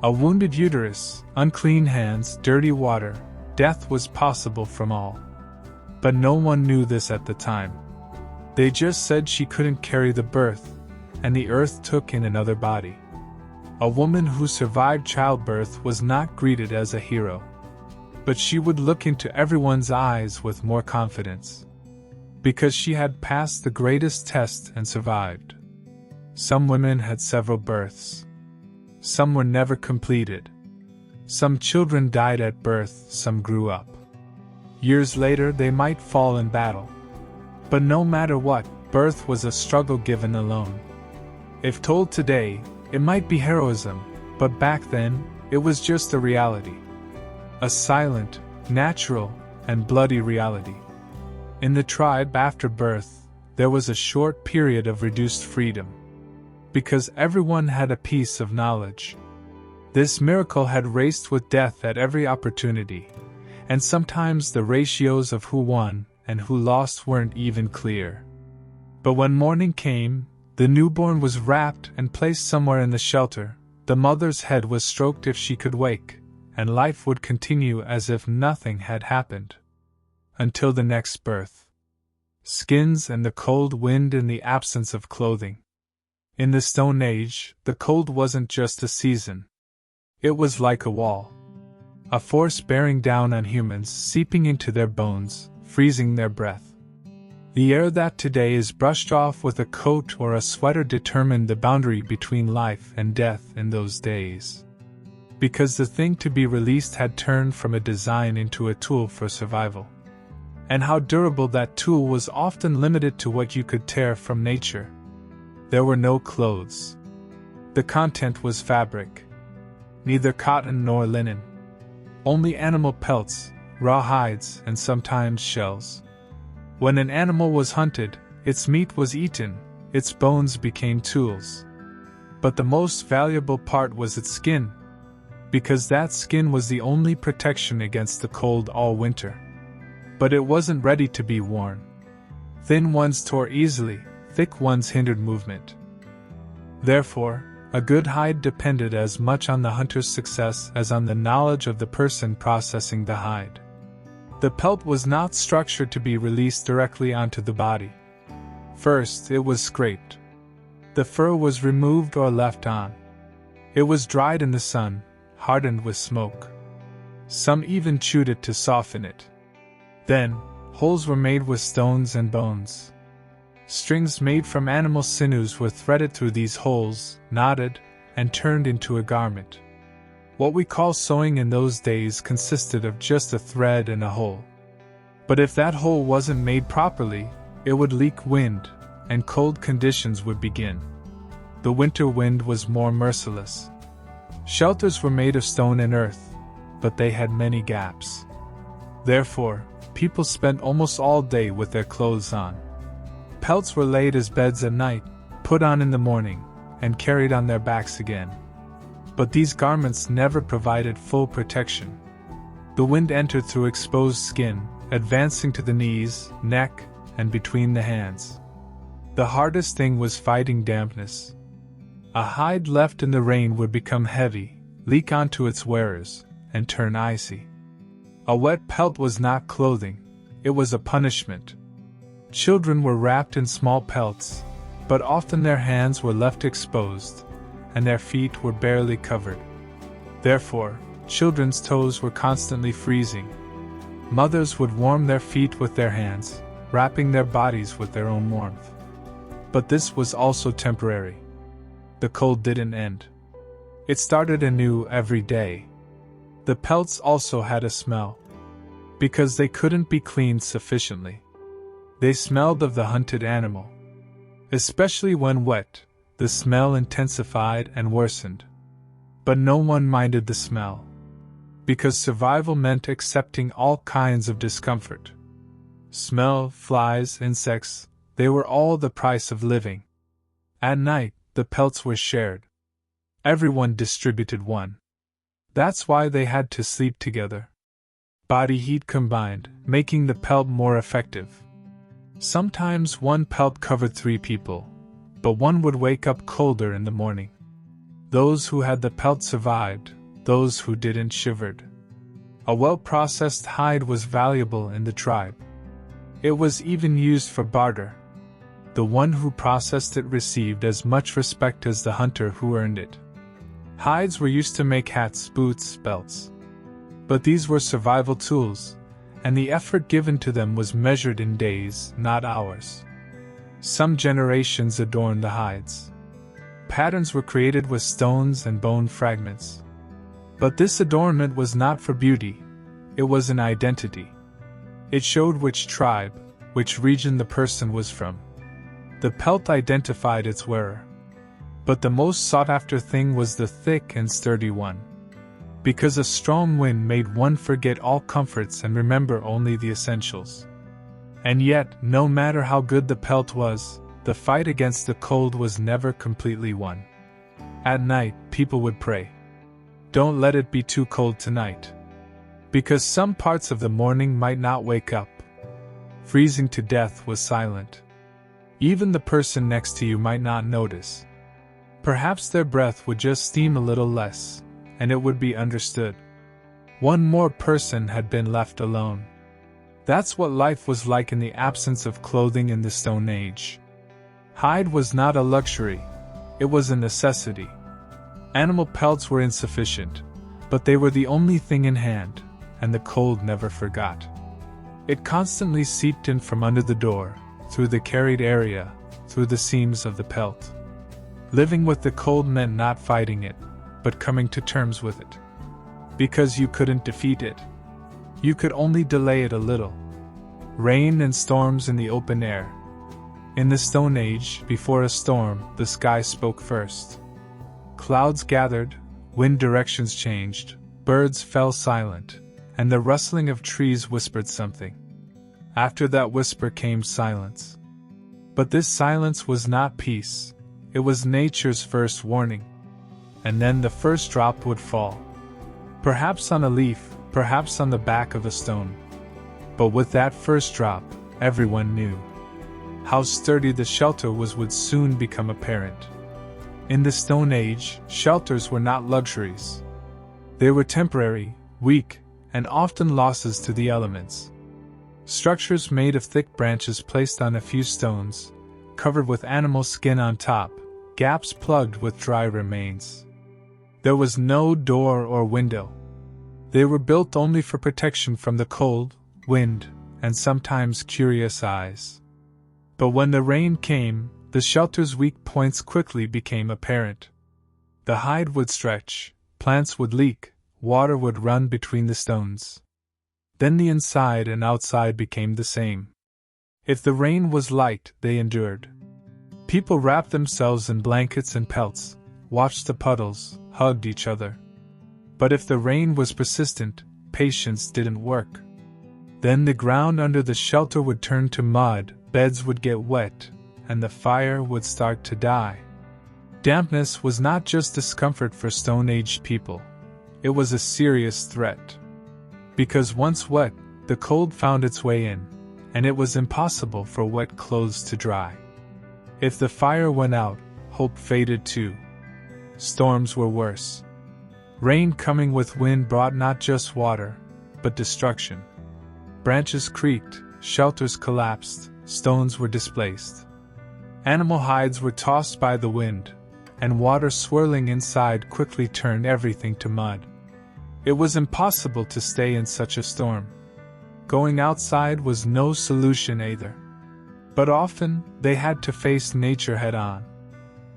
A wounded uterus, unclean hands, dirty water, death was possible from all. But no one knew this at the time. They just said she couldn't carry the birth, and the earth took in another body. A woman who survived childbirth was not greeted as a hero. But she would look into everyone's eyes with more confidence. Because she had passed the greatest test and survived. Some women had several births. Some were never completed. Some children died at birth, some grew up. Years later they might fall in battle. But no matter what, birth was a struggle given alone. If told today, it might be heroism, but back then, it was just a reality. A silent, natural, and bloody reality. In the tribe after birth, there was a short period of reduced freedom. Because everyone had a piece of knowledge. This miracle had raced with death at every opportunity, and sometimes the ratios of who won and who lost weren't even clear. But when morning came, the newborn was wrapped and placed somewhere in the shelter, the mother's head was stroked if she could wake, and life would continue as if nothing had happened. Until the next birth. Skins and the cold wind in the absence of clothing. In the Stone Age, the cold wasn't just a season. It was like a wall. A force bearing down on humans, seeping into their bones, freezing their breath. The air that today is brushed off with a coat or a sweater determined the boundary between life and death in those days. Because the thing to be released had turned from a design into a tool for survival. And how durable that tool was often limited to what you could tear from nature. There were no clothes. The content was fabric. Neither cotton nor linen. Only animal pelts, raw hides, and sometimes shells. When an animal was hunted, its meat was eaten, its bones became tools. But the most valuable part was its skin, because that skin was the only protection against the cold all winter. But it wasn't ready to be worn. Thin ones tore easily, thick ones hindered movement. Therefore, a good hide depended as much on the hunter's success as on the knowledge of the person processing the hide. The pelt was not structured to be released directly onto the body. First, it was scraped. The fur was removed or left on. It was dried in the sun, hardened with smoke. Some even chewed it to soften it. Then, holes were made with stones and bones. Strings made from animal sinews were threaded through these holes, knotted, and turned into a garment. What we call sewing in those days consisted of just a thread and a hole. But if that hole wasn't made properly, it would leak wind, and cold conditions would begin. The winter wind was more merciless. Shelters were made of stone and earth, but they had many gaps. Therefore, people spent almost all day with their clothes on. Pelts were laid as beds at night, put on in the morning, and carried on their backs again. But these garments never provided full protection. The wind entered through exposed skin, advancing to the knees, neck, and between the hands. The hardest thing was fighting dampness. A hide left in the rain would become heavy, leak onto its wearers, and turn icy. A wet pelt was not clothing, it was a punishment. Children were wrapped in small pelts, but often their hands were left exposed, and their feet were barely covered. Therefore, children's toes were constantly freezing. Mothers would warm their feet with their hands, wrapping their bodies with their own warmth. But this was also temporary. The cold didn't end. It started anew every day. The pelts also had a smell, because they couldn't be cleaned sufficiently. They smelled of the hunted animal. Especially when wet, the smell intensified and worsened. But no one minded the smell, because survival meant accepting all kinds of discomfort. Smell, flies, insects, they were all the price of living. At night, the pelts were shared. Everyone distributed one. That's why they had to sleep together. Body heat combined, making the pelt more effective. Sometimes one pelt covered 3 people, but one would wake up colder in the morning. Those who had the pelt survived, those who didn't shivered. A well-processed hide was valuable in the tribe. It was even used for barter. The one who processed it received as much respect as the hunter who earned it. Hides were used to make hats, boots, belts. But these were survival tools, and the effort given to them was measured in days, not hours. Some generations adorned the hides. Patterns were created with stones and bone fragments. But this adornment was not for beauty, it was an identity. It showed which tribe, which region the person was from. The pelt identified its wearer. But the most sought-after thing was the thick and sturdy one. Because a strong wind made one forget all comforts and remember only the essentials. And yet, no matter how good the pelt was, the fight against the cold was never completely won. At night, people would pray, "Don't let it be too cold tonight." Because some parts of the morning might not wake up. Freezing to death was silent. Even the person next to you might not notice. Perhaps their breath would just steam a little less, and it would be understood. One more person had been left alone. That's what life was like in the absence of clothing in the Stone Age. Hide was not a luxury, it was a necessity. Animal pelts were insufficient, But they were the only thing in hand, and the cold never forgot. It constantly seeped in from under the door, through the carried area, through the seams of the pelt. Living with the cold meant not fighting it, but coming to terms with it. Because you couldn't defeat it. You could only delay it a little. Rain and storms in the open air. In the Stone Age, before a storm, the sky spoke first. Clouds gathered, wind directions changed, birds fell silent, and the rustling of trees whispered something. After that whisper came silence. But this silence was not peace, it was nature's first warning. And then the first drop would fall. Perhaps on a leaf, perhaps on the back of a stone. But with that first drop, everyone knew. How sturdy the shelter was would soon become apparent. In the Stone Age, shelters were not luxuries. They were temporary, weak, and often losses to the elements. Structures made of thick branches placed on a few stones, covered with animal skin on top, gaps plugged with dry remains. There was no door or window. They were built only for protection from the cold, wind, and sometimes curious eyes. But when the rain came, the shelter's weak points quickly became apparent. The hide would stretch, plants would leak, water would run between the stones. Then the inside and outside became the same. If the rain was light, they endured. People wrapped themselves in blankets and pelts, watched the puddles, hugged each other. But if the rain was persistent, patience didn't work. Then the ground under the shelter would turn to mud, beds would get wet, and the fire would start to die. Dampness was not just discomfort for Stone-Age people. It was a serious threat. Because once wet, the cold found its way in, and it was impossible for wet clothes to dry. If the fire went out, hope faded too. Storms were worse. Rain coming with wind brought not just water, but destruction. Branches creaked, shelters collapsed, stones were displaced. Animal hides were tossed by the wind, and water swirling inside quickly turned everything to mud. It was impossible to stay in such a storm. Going outside was no solution either. But often, they had to face nature head-on.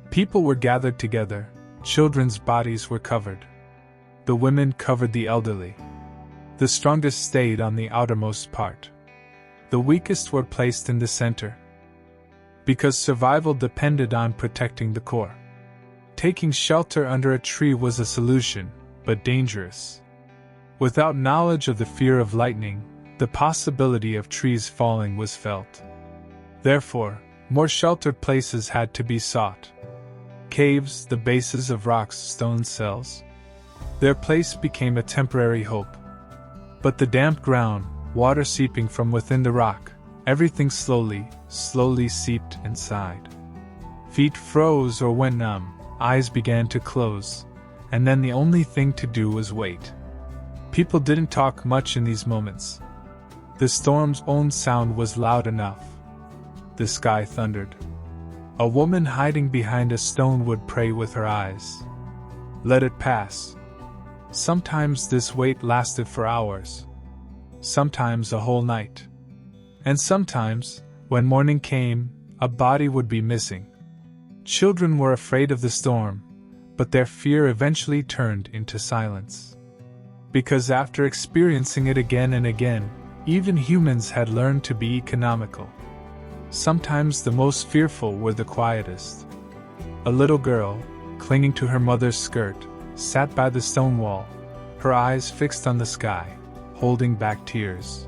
People were gathered together, children's bodies were covered. The women covered the elderly. The strongest stayed on the outermost part. The weakest were placed in the center. Because survival depended on protecting the core. Taking shelter under a tree was a solution, but dangerous. Without knowledge of the fear of lightning, the possibility of trees falling was felt. Therefore, more sheltered places had to be sought. Caves, the bases of rocks, stone cells. Their place became a temporary hope. But the damp ground, water seeping from within the rock, everything slowly seeped inside. Feet froze or went numb, eyes began to close, and then the only thing to do was wait. People didn't talk much in these moments. The storm's own sound was loud enough. The sky thundered. A woman hiding behind a stone would pray with her eyes. Let it pass. Sometimes this wait lasted for hours. Sometimes a whole night. And sometimes, when morning came, a body would be missing. Children were afraid of the storm, but their fear eventually turned into silence. Because after experiencing it again and again, even humans had learned to be economical. Sometimes the most fearful were the quietest. A little girl, clinging to her mother's skirt, sat by the stone wall, her eyes fixed on the sky, holding back tears.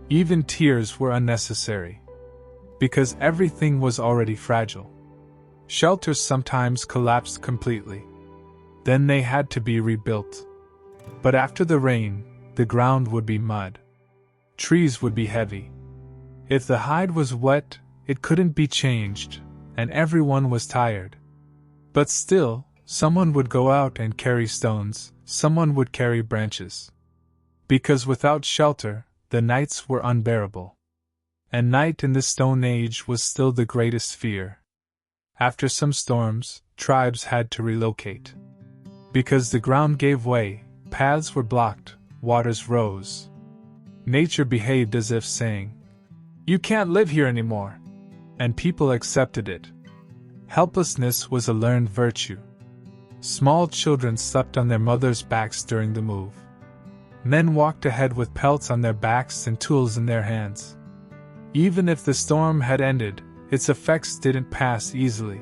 Even tears were unnecessary. Because everything was already fragile. Shelters sometimes collapsed completely. Then they had to be rebuilt. But after the rain, the ground would be mud. Trees would be heavy. If the hide was wet, it couldn't be changed, and everyone was tired. But still, someone would go out and carry stones, someone would carry branches. Because without shelter, the nights were unbearable. And night in the Stone Age was still the greatest fear. After some storms, tribes had to relocate. Because the ground gave way, paths were blocked, waters rose. Nature behaved as if saying, "You can't live here anymore." And people accepted it. Helplessness was a learned virtue. Small children slept on their mothers' backs during the move. Men walked ahead with pelts on their backs and tools in their hands. Even if the storm had ended, its effects didn't pass easily.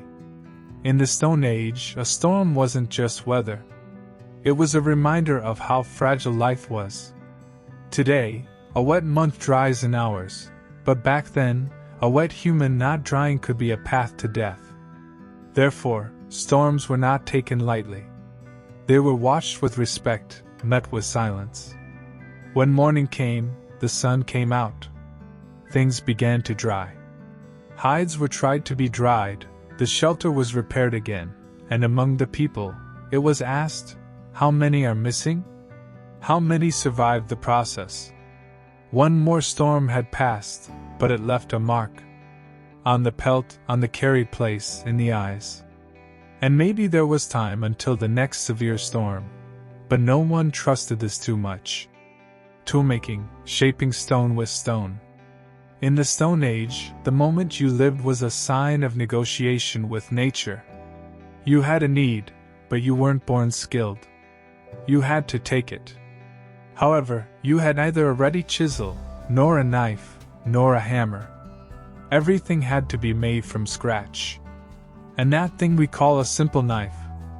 In the Stone Age, a storm wasn't just weather. It was a reminder of how fragile life was. Today, a wet month dries in hours, but back then, a wet human not drying could be a path to death. Therefore, storms were not taken lightly. They were watched with respect, met with silence. When morning came, the sun came out. Things began to dry. Hides were tried to be dried, the shelter was repaired again, and among the people, it was asked, how many are missing? How many survived the process? One more storm had passed, but it left a mark. On the pelt, on the carried place, in the eyes. And maybe there was time until the next severe storm, but no one trusted this too much. Toolmaking, shaping stone with stone. In the Stone Age, the moment you lived was a sign of negotiation with nature. You had a need, but you weren't born skilled. You had to take it. However, you had neither a ready chisel, nor a knife, nor a hammer. Everything had to be made from scratch. And that thing we call a simple knife,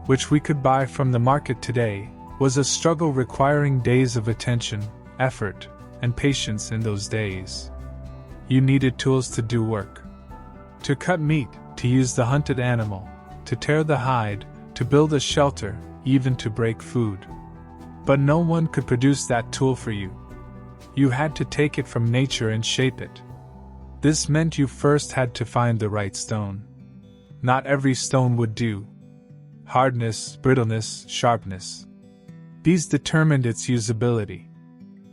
which we could buy from the market today, was a struggle requiring days of attention, effort, and patience in those days. You needed tools to do work. To cut meat, to use the hunted animal, to tear the hide, to build a shelter, even to break food. But no one could produce that tool for you. You had to take it from nature and shape it. This meant you first had to find the right stone. Not every stone would do. Hardness, brittleness, sharpness. These determined its usability.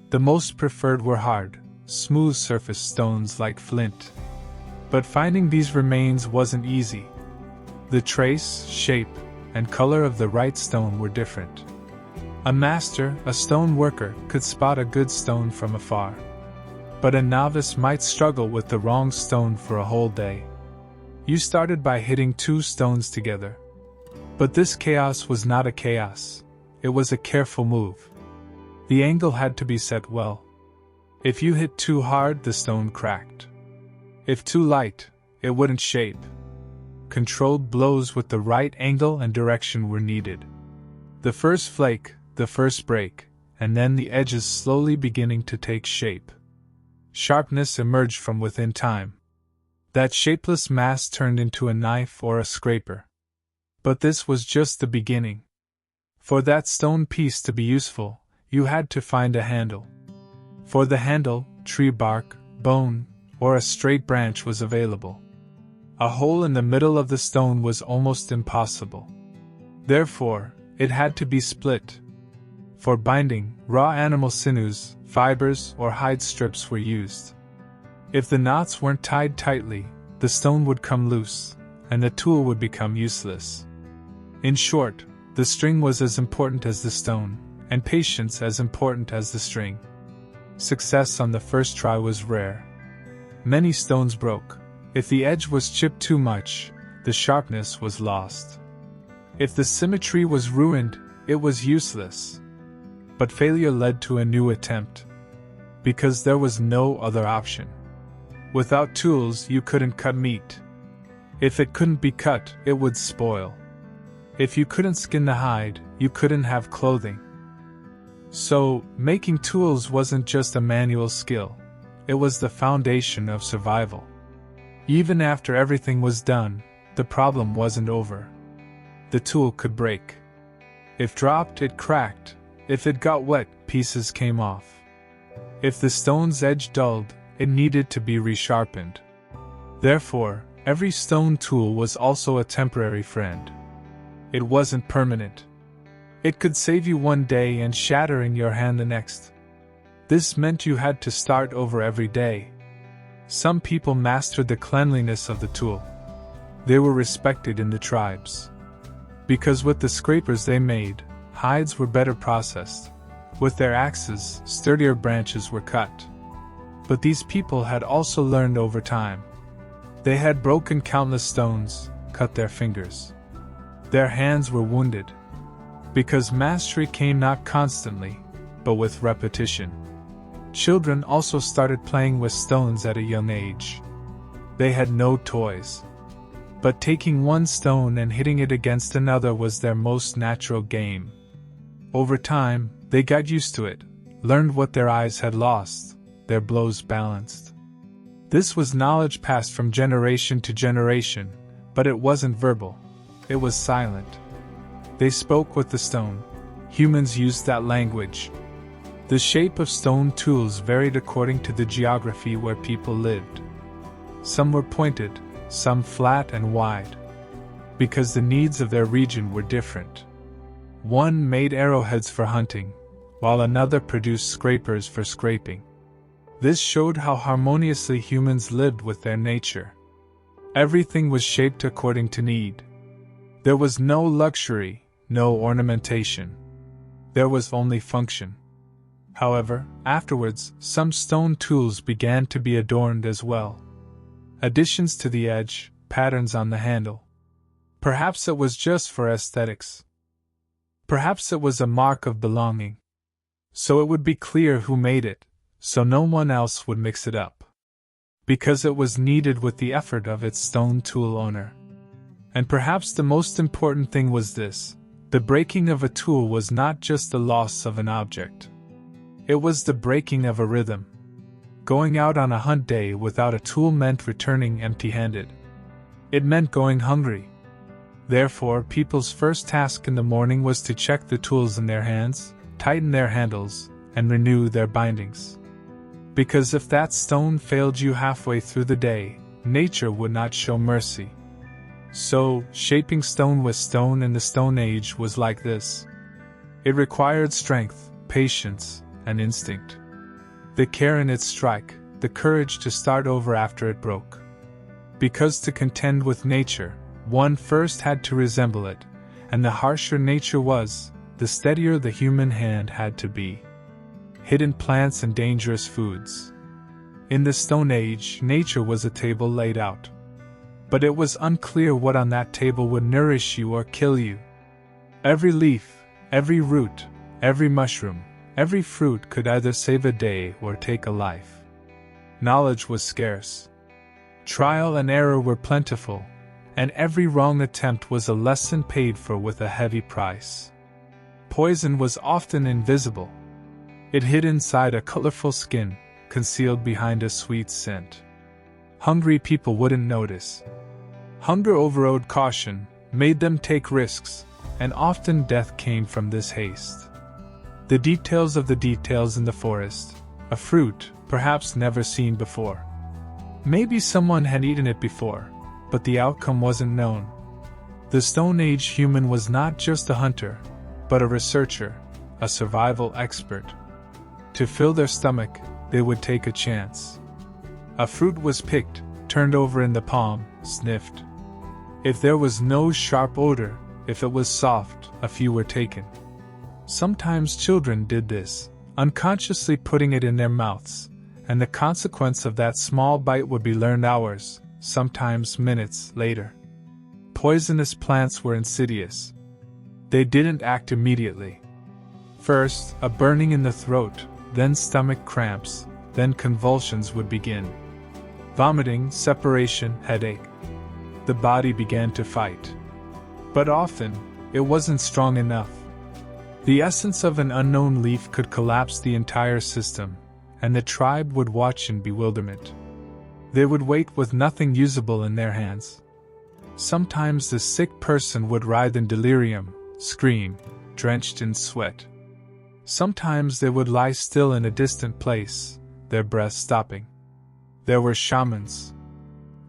The most preferred were hard, smooth surface stones like flint. But finding these remains wasn't easy. The trace, shape, and color of the right stone were different. A master, a stone worker, could spot a good stone from afar. But a novice might struggle with the wrong stone for a whole day. You started by hitting two stones together. But this chaos was not a chaos. It was a careful move. The angle had to be set well. If you hit too hard, the stone cracked. If too light, it wouldn't shape. Controlled blows with the right angle and direction were needed. The first flake, the first break, and then the edges slowly beginning to take shape. Sharpness emerged from within time. That shapeless mass turned into a knife or a scraper. But this was just the beginning. For that stone piece to be useful, you had to find a handle. For the handle, tree bark, bone, or a straight branch was available. A hole in the middle of the stone was almost impossible. Therefore, it had to be split. For binding, raw animal sinews, fibers, or hide strips were used. If the knots weren't tied tightly, the stone would come loose, and the tool would become useless. In short, the string was as important as the stone, and patience as important as the string. Success on the first try was rare. Many stones broke. If the edge was chipped too much, the sharpness was lost. If the symmetry was ruined, it was useless. But failure led to a new attempt. Because there was no other option. Without tools, you couldn't cut meat. If it couldn't be cut, it would spoil. If you couldn't skin the hide, you couldn't have clothing. So, making tools wasn't just a manual skill. It was the foundation of survival. Even after everything was done, the problem wasn't over. The tool could break. If dropped, it cracked. If it got wet, pieces came off. If the stone's edge dulled, it needed to be resharpened. Therefore, every stone tool was also a temporary friend. It wasn't permanent. It could save you one day and shatter in your hand the next. This meant you had to start over every day. Some people mastered the cleanliness of the tool. They were respected in the tribes. Because with the scrapers they made, hides were better processed. With their axes, sturdier branches were cut. But these people had also learned over time. They had broken countless stones, cut their fingers. Their hands were wounded. Because mastery came not constantly, but with repetition. Children also started playing with stones at a young age. They had no toys. But taking one stone and hitting it against another was their most natural game. Over time, they got used to it, learned what their eyes had lost, their blows balanced. This was knowledge passed from generation to generation, but it wasn't verbal. It was silent. They spoke with the stone. Humans used that language. The shape of stone tools varied according to the geography where people lived. Some were pointed, some flat and wide, because the needs of their region were different. One made arrowheads for hunting, while another produced scrapers for scraping. This showed how harmoniously humans lived with their nature. Everything was shaped according to need. There was no luxury, no ornamentation. There was only function. However, afterwards, some stone tools began to be adorned as well. Additions to the edge, patterns on the handle. Perhaps it was just for aesthetics. Perhaps it was a mark of belonging. So it would be clear who made it, so no one else would mix it up. Because it was needed with the effort of its stone tool owner. And perhaps the most important thing was this: the breaking of a tool was not just the loss of an object. It was the breaking of a rhythm. Going out on a hunt day without a tool meant returning empty-handed. It meant going hungry. Therefore, people's first task in the morning was to check the tools in their hands, tighten their handles, and renew their bindings. Because if that stone failed you halfway through the day, nature would not show mercy. So, shaping stone with stone in the Stone Age was like this. It required strength, patience, and instinct. The care in its strike, the courage to start over after it broke. Because to contend with nature, one first had to resemble it, and the harsher nature was, the steadier the human hand had to be. Hidden plants and dangerous foods. In the Stone Age, nature was a table laid out. But it was unclear what on that table would nourish you or kill you. Every leaf, every root, every mushroom, every fruit could either save a day or take a life. Knowledge was scarce. Trial and error were plentiful, and every wrong attempt was a lesson paid for with a heavy price. Poison was often invisible. It hid inside a colorful skin, concealed behind a sweet scent. Hungry people wouldn't notice. Hunger overrode caution, made them take risks, and often death came from this haste. The details of the details in the forest, a fruit, perhaps never seen before. Maybe someone had eaten it before, but the outcome wasn't known. The Stone Age human was not just a hunter, but a researcher, a survival expert. To fill their stomach, they would take a chance. A fruit was picked, turned over in the palm, sniffed. If there was no sharp odor, if it was soft, a few were taken. Sometimes children did this, unconsciously putting it in their mouths, and the consequence of that small bite would be learned hours, sometimes minutes, later. Poisonous plants were insidious. They didn't act immediately. First, a burning in the throat, then stomach cramps, then convulsions would begin. Vomiting, separation, headache. The body began to fight. But often, it wasn't strong enough. The essence of an unknown leaf could collapse the entire system, and the tribe would watch in bewilderment. They would wait with nothing usable in their hands. Sometimes the sick person would writhe in delirium, scream, drenched in sweat. Sometimes they would lie still in a distant place, their breath stopping. There were shamans.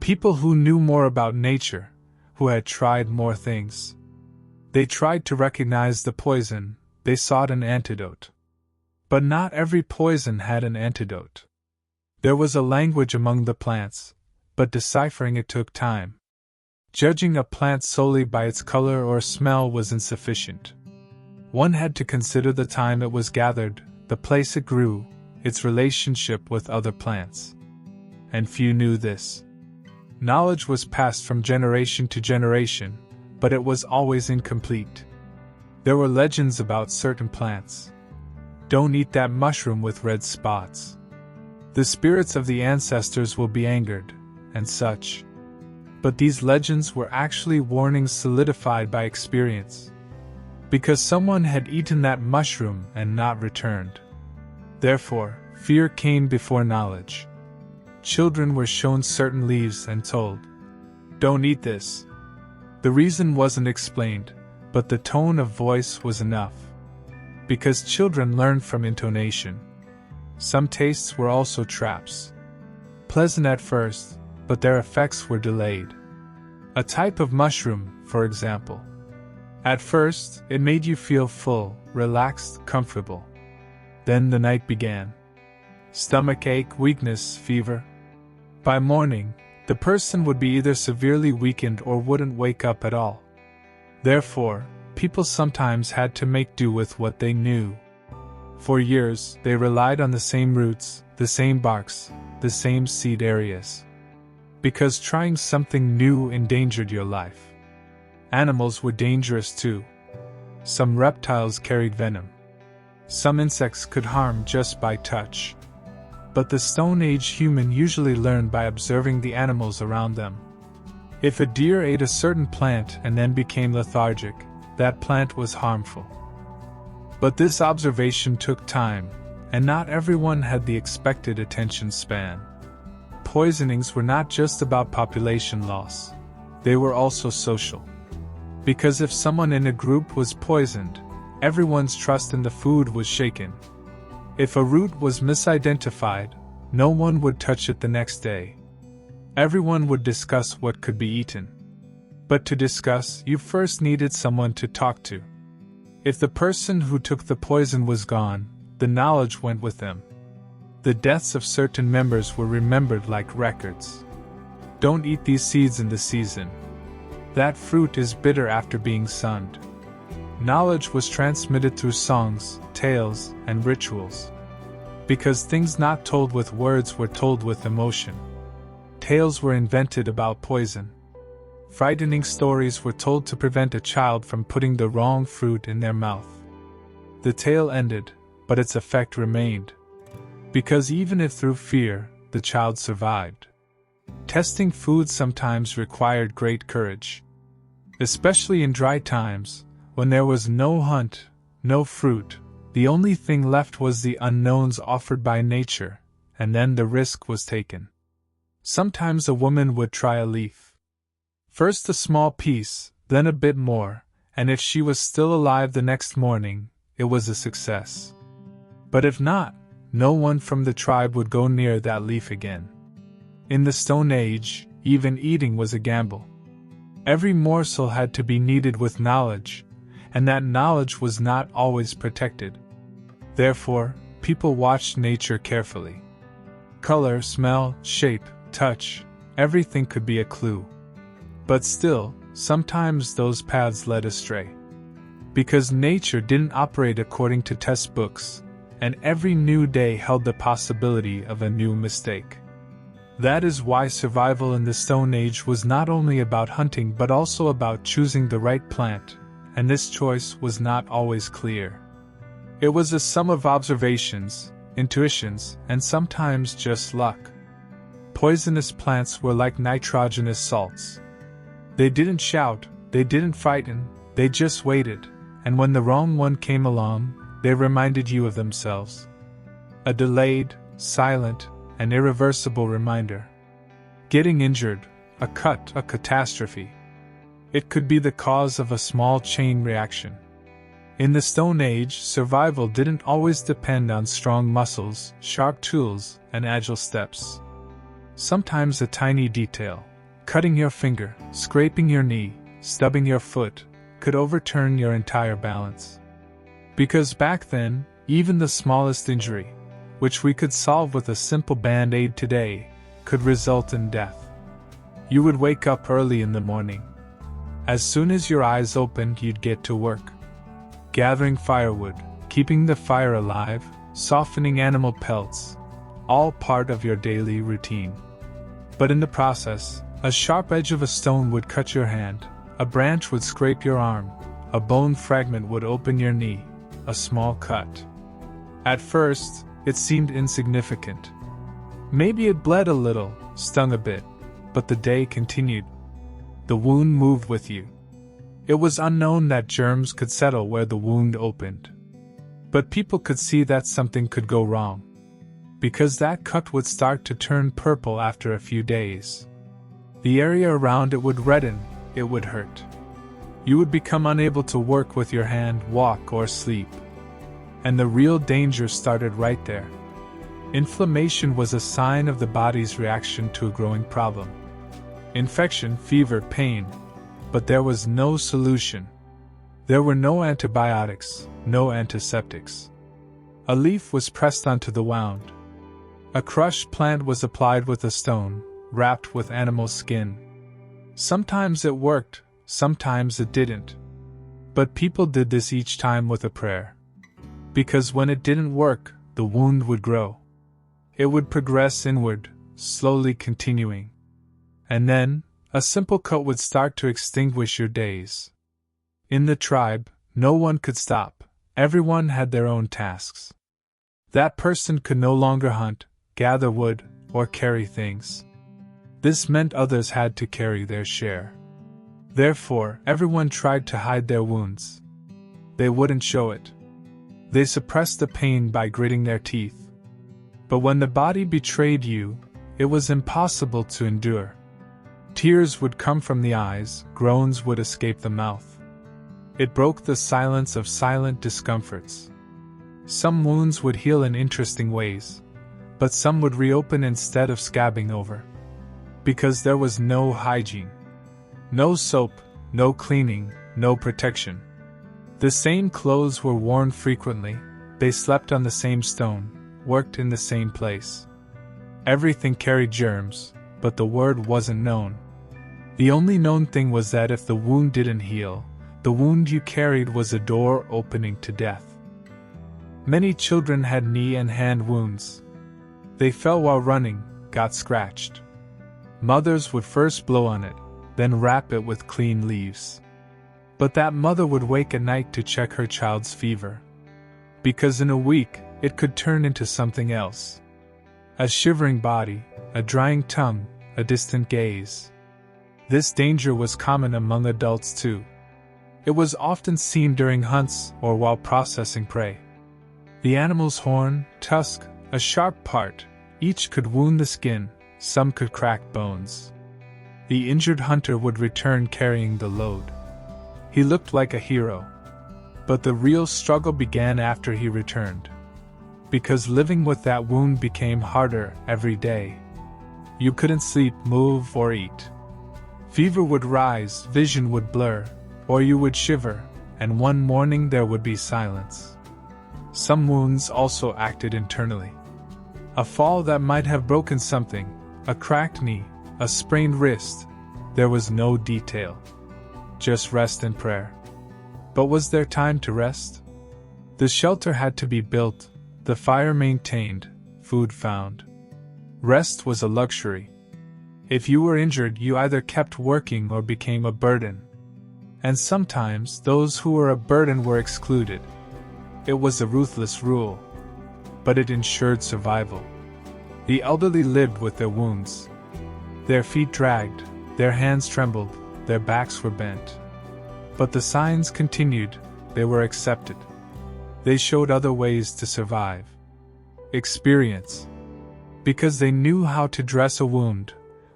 People who knew more about nature, who had tried more things. They tried to recognize the poison, they sought an antidote. But not every poison had an antidote. There was a language among the plants, but deciphering it took time. Judging a plant solely by its color or smell was insufficient. One had to consider the time it was gathered, the place it grew, its relationship with other plants. And few knew this. Knowledge was passed from generation to generation, but it was always incomplete. There were legends about certain plants. Don't eat that mushroom with red spots. The spirits of the ancestors will be angered, and such. But these legends were actually warnings solidified by experience. Because someone had eaten that mushroom and not returned. Therefore, fear came before knowledge. Children were shown certain leaves and told, "Don't eat this." The reason wasn't explained, but the tone of voice was enough. Because children learn from intonation. Some tastes were also traps. Pleasant at first, but their effects were delayed. A type of mushroom, for example. At first, it made you feel full, relaxed, comfortable. Then the night began. Stomach ache, weakness, fever. By morning, the person would be either severely weakened or wouldn't wake up at all. Therefore, people sometimes had to make do with what they knew. For years, they relied on the same roots, the same barks, the same seed areas. Because trying something new endangered your life. Animals were dangerous too. Some reptiles carried venom. Some insects could harm just by touch. But the Stone Age human usually learned by observing the animals around them. If a deer ate a certain plant and then became lethargic, that plant was harmful. But this observation took time, and not everyone had the expected attention span. Poisonings were not just about population loss, they were also social. Because if someone in a group was poisoned, everyone's trust in the food was shaken. If a root was misidentified, no one would touch it the next day. Everyone would discuss what could be eaten. But to discuss, you first needed someone to talk to. If the person who took the poison was gone, the knowledge went with them. The deaths of certain members were remembered like records. Don't eat these seeds in the season. That fruit is bitter after being sunned. Knowledge was transmitted through songs, tales, and rituals. Because things not told with words were told with emotion. Tales were invented about poison. Frightening stories were told to prevent a child from putting the wrong fruit in their mouth. The tale ended, but its effect remained. Because even if through fear, the child survived. Testing food sometimes required great courage. Especially in dry times, when there was no hunt, no fruit, the only thing left was the unknowns offered by nature, and then the risk was taken. Sometimes a woman would try a leaf. First a small piece, then a bit more, and if she was still alive the next morning, it was a success. But if not, no one from the tribe would go near that leaf again. In the Stone Age, even eating was a gamble. Every morsel had to be kneaded with knowledge, and that knowledge was not always protected. Therefore, people watched nature carefully. Color, smell, shape, touch, everything could be a clue. But still, sometimes those paths led astray. Because nature didn't operate according to test books, and every new day held the possibility of a new mistake. That is why survival in the Stone Age was not only about hunting but also about choosing the right plant, and this choice was not always clear. It was a sum of observations, intuitions, and sometimes just luck. Poisonous plants were like nitrogenous salts. They didn't shout, they didn't frighten, they just waited, and when the wrong one came along, they reminded you of themselves. A delayed, silent, and irreversible reminder. Getting injured, a cut, a catastrophe. It could be the cause of a small chain reaction. In the Stone Age, survival didn't always depend on strong muscles, sharp tools, and agile steps. Sometimes a tiny detail, cutting your finger, scraping your knee, stubbing your foot, could overturn your entire balance. Because back then, even the smallest injury, which we could solve with a simple band-aid today, could result in death. You would wake up early in the morning. As soon as your eyes opened, you'd get to work. gathering firewood, keeping the fire alive, softening animal pelts, all part of your daily routine. But in the process, a sharp edge of a stone would cut your hand, a branch would scrape your arm, a bone fragment would open your knee, a small cut. At first, it seemed insignificant. Maybe it bled a little, stung a bit, but the day continued. The wound moved with you. It was unknown that germs could settle where the wound opened. But people could see that something could go wrong. Because that cut would start to turn purple after a few days. The area around it would redden, it would hurt. You would become unable to work with your hand, walk, or sleep. And the real danger started right there. Inflammation was a sign of the body's reaction to a growing problem. Infection, fever, pain. But there was no solution. There were no antibiotics, no antiseptics. A leaf was pressed onto the wound. A crushed plant was applied with a stone, wrapped with animal skin. Sometimes it worked, sometimes it didn't. But people did this each time with a prayer. Because when it didn't work, the wound would grow. It would progress inward, slowly continuing. And then, a simple cut would start to extinguish your days. In the tribe, no one could stop. Everyone had their own tasks. That person could no longer hunt, gather wood, or carry things. This meant others had to carry their share. Therefore, everyone tried to hide their wounds. They wouldn't show it. They suppressed the pain by gritting their teeth. But when the body betrayed you, it was impossible to endure. Tears would come from the eyes, groans would escape the mouth. It broke the silence of silent discomforts. Some wounds would heal in interesting ways, but some would reopen instead of scabbing over. Because there was no hygiene. No soap, no cleaning, no protection. The same clothes were worn frequently, they slept on the same stone, worked in the same place. Everything carried germs, but the word wasn't known. The only known thing was that if the wound didn't heal, the wound you carried was a door opening to death. Many children had knee and hand wounds. They fell while running, got scratched. Mothers would first blow on it, then wrap it with clean leaves. But that mother would wake at night to check her child's fever. Because in a week, it could turn into something else. A shivering body, a drying tongue, a distant gaze. This danger was common among adults too. It was often seen during hunts or while processing prey. The animal's horn, tusk, a sharp part, each could wound the skin, some could crack bones. The injured hunter would return carrying the load. He looked like a hero. But the real struggle began after he returned. Because living with that wound became harder every day. You couldn't sleep, move, or eat. Fever would rise, vision would blur, or you would shiver, and one morning there would be silence. Some wounds also acted internally. A fall that might have broken something, a cracked knee, a sprained wrist, there was no detail. Just rest and prayer. But was there time to rest? The shelter had to be built, the fire maintained, food found. Rest was a luxury. If you were injured, you either kept working or became a burden. And sometimes those who were a burden were excluded. It was a ruthless rule. But it ensured survival. The elderly lived with their wounds. Their feet dragged, their hands trembled, their backs were bent. But the signs continued, they were accepted. They showed other ways to survive. Experience. Because they knew how to dress a wound,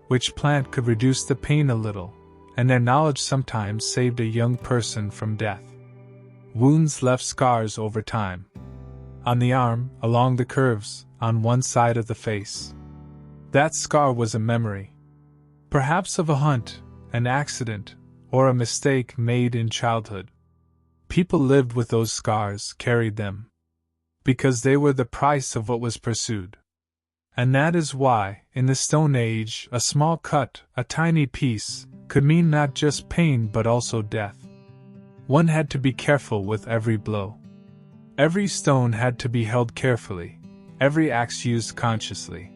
which plant could reduce the pain a little, and their knowledge sometimes saved a young person from death. Wounds left scars over time. On the arm, along the curves, on one side of the face. That scar was a memory. Perhaps of a hunt, an accident, or a mistake made in childhood. People lived with those scars, carried them. Because they were the price of what was pursued. And that is why, in the Stone Age, a small cut, a tiny piece, could mean not just pain but also death. One had to be careful with every blow. Every stone had to be held carefully, every axe used consciously.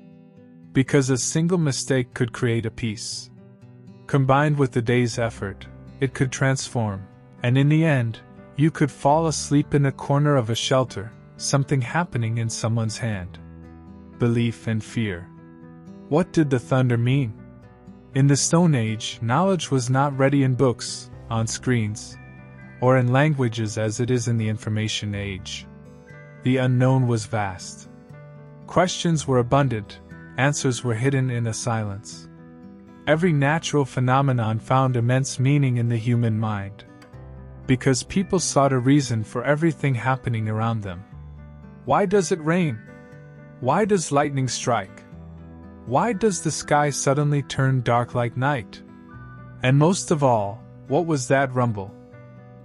Because a single mistake could create a piece. Combined with the day's effort, it could transform, and in the end, you could fall asleep in a corner of a shelter, something happening in someone's hand. Belief and fear. What did the thunder mean? In the Stone Age, knowledge was not ready in books, on screens, or in languages as it is in the information age. The unknown was vast. Questions were abundant, answers were hidden in a silence. Every natural phenomenon found immense meaning in the human mind. Because people sought a reason for everything happening around them. Why does it rain? Why does lightning strike? Why does the sky suddenly turn dark like night? And most of all, what was that rumble?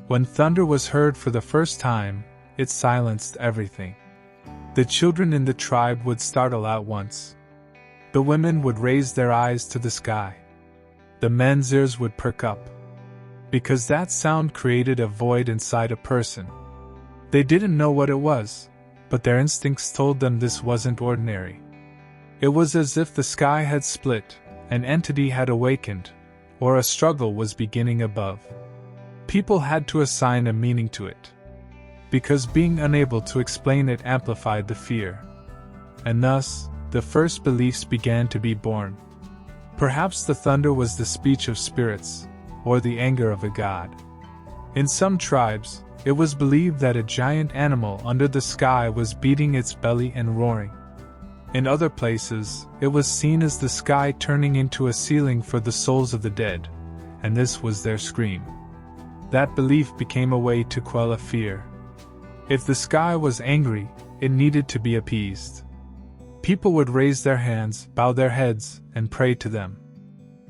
When thunder was heard for the first time, it silenced everything. The children in the tribe would startle at once. The women would raise their eyes to the sky. The men's ears would perk up. Because that sound created a void inside a person. They didn't know what it was, but their instincts told them this wasn't ordinary. It was as if the sky had split, an entity had awakened, or a struggle was beginning above. People had to assign a meaning to it. Because being unable to explain it amplified the fear. And thus, the first beliefs began to be born. Perhaps the thunder was the speech of spirits, or the anger of a god. In some tribes, it was believed that a giant animal under the sky was beating its belly and roaring. In other places, it was seen as the sky turning into a ceiling for the souls of the dead, and this was their scream. That belief became a way to quell a fear. If the sky was angry, it needed to be appeased. People would raise their hands, bow their heads, and pray to them.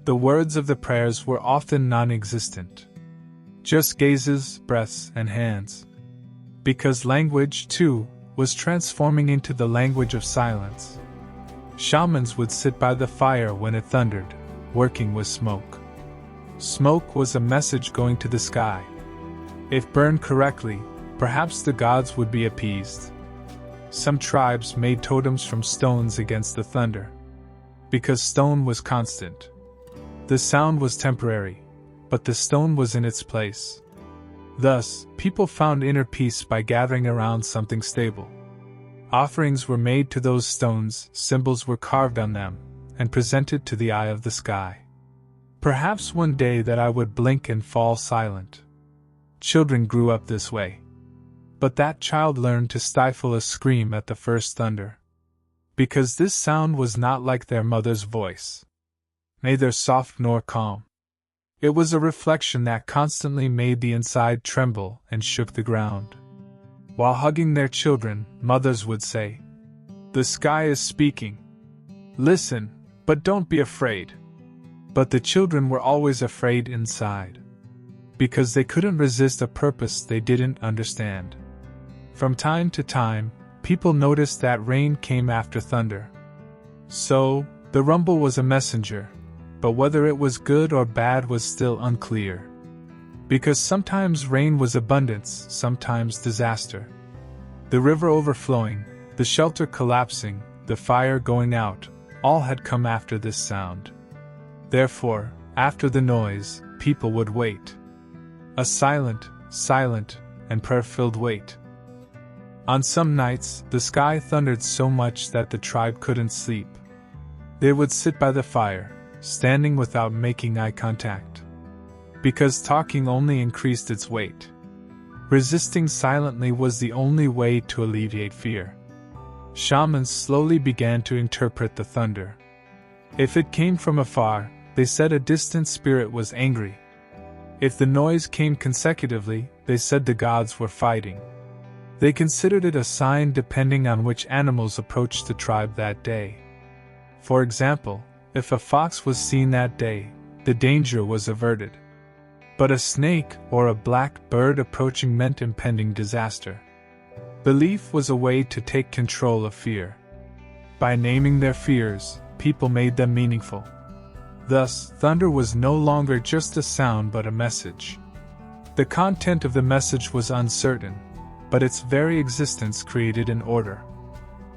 The words of the prayers were often non-existent. Just gazes, breaths, and hands. Because language, too, was transforming into the language of silence. Shamans would sit by the fire when it thundered, working with smoke. Smoke was a message going to the sky. If burned correctly, perhaps the gods would be appeased. Some tribes made totems from stones against the thunder. Because stone was constant. The sound was temporary, but the stone was in its place. Thus, people found inner peace by gathering around something stable. Offerings were made to those stones, symbols were carved on them, and presented to the eye of the sky. Perhaps one day that I would blink and fall silent. Children grew up this way. But that child learned to stifle a scream at the first thunder. Because this sound was not like their mother's voice. Neither soft nor calm. It was a reflection that constantly made the inside tremble and shook the ground. While hugging their children, mothers would say, "The sky is speaking. Listen, but don't be afraid." But the children were always afraid inside. Because they couldn't resist a purpose they didn't understand. From time to time, people noticed that rain came after thunder. So, the rumble was a messenger. But whether it was good or bad was still unclear. Because sometimes rain was abundance, sometimes disaster. The river overflowing, the shelter collapsing, the fire going out, all had come after this sound. Therefore, after the noise, people would wait. A silent, and prayer-filled wait. On some nights, the sky thundered so much that the tribe couldn't sleep. They would sit by the fire, standing without making eye contact. Because talking only increased its weight. Resisting silently was the only way to alleviate fear. Shamans slowly began to interpret the thunder. If it came from afar, they said a distant spirit was angry. If the noise came consecutively, they said the gods were fighting. They considered it a sign depending on which animals approached the tribe that day. For example, if a fox was seen that day, the danger was averted. But a snake or a black bird approaching meant impending disaster. Belief was a way to take control of fear. By naming their fears, people made them meaningful. Thus, thunder was no longer just a sound but a message. The content of the message was uncertain, but its very existence created an order.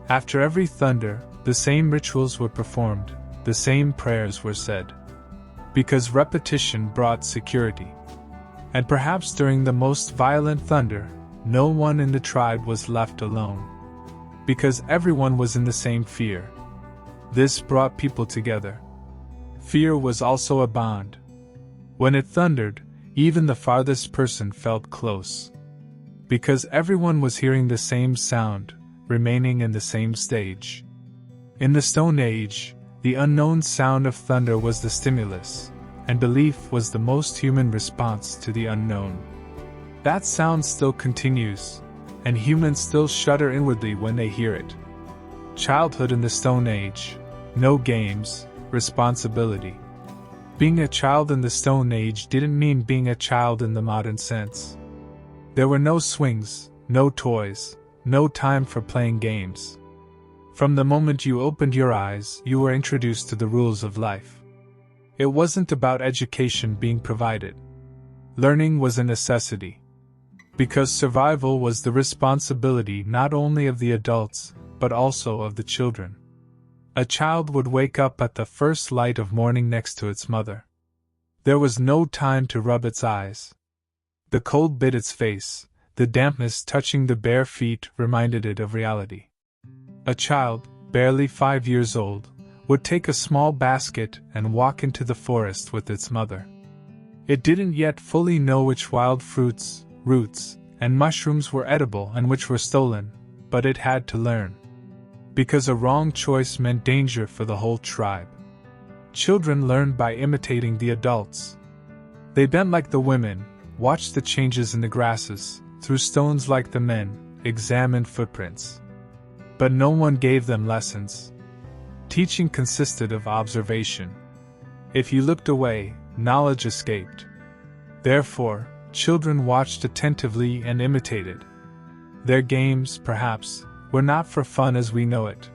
After every thunder, the same rituals were performed, the same prayers were said. Because repetition brought security. And perhaps during the most violent thunder, no one in the tribe was left alone. Because everyone was in the same fear. This brought people together. Fear was also a bond. When it thundered, even the farthest person felt close. Because everyone was hearing the same sound, remaining in the same stage. In the Stone Age, the unknown sound of thunder was the stimulus, and belief was the most human response to the unknown. That sound still continues, and humans still shudder inwardly when they hear it. Childhood in the Stone Age, no games, responsibility. Being a child in the Stone Age didn't mean being a child in the modern sense. There were no swings, no toys, no time for playing games. From the moment you opened your eyes, you were introduced to the rules of life. It wasn't about education being provided. Learning was a necessity. Because survival was the responsibility not only of the adults, but also of the children. A child would wake up at the first light of morning next to its mother. There was no time to rub its eyes. The cold bit its face, the dampness touching the bare feet reminded it of reality. A child, barely 5 years old, would take a small basket and walk into the forest with its mother. It didn't yet fully know which wild fruits, roots, and mushrooms were edible and which were stolen, but it had to learn. Because a wrong choice meant danger for the whole tribe. Children learned by imitating the adults. They bent like the women, watched the changes in the grasses, threw stones like the men, examined footprints. But no one gave them lessons. Teaching consisted of observation. If you looked away, knowledge escaped. Therefore, children watched attentively and imitated. Their games, perhaps, were not for fun as we know it.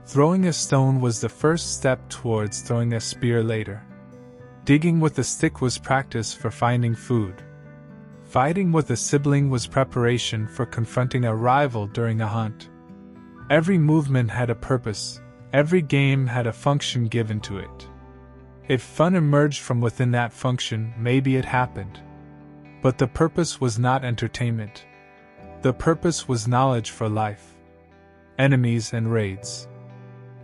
Throwing a stone was the first step towards throwing a spear later. Digging with a stick was practice for finding food. Fighting with a sibling was preparation for confronting a rival during a hunt. Every movement had a purpose, every game had a function given to it. If fun emerged from within that function, maybe it happened. But the purpose was not entertainment. The purpose was knowledge for life. Enemies and raids.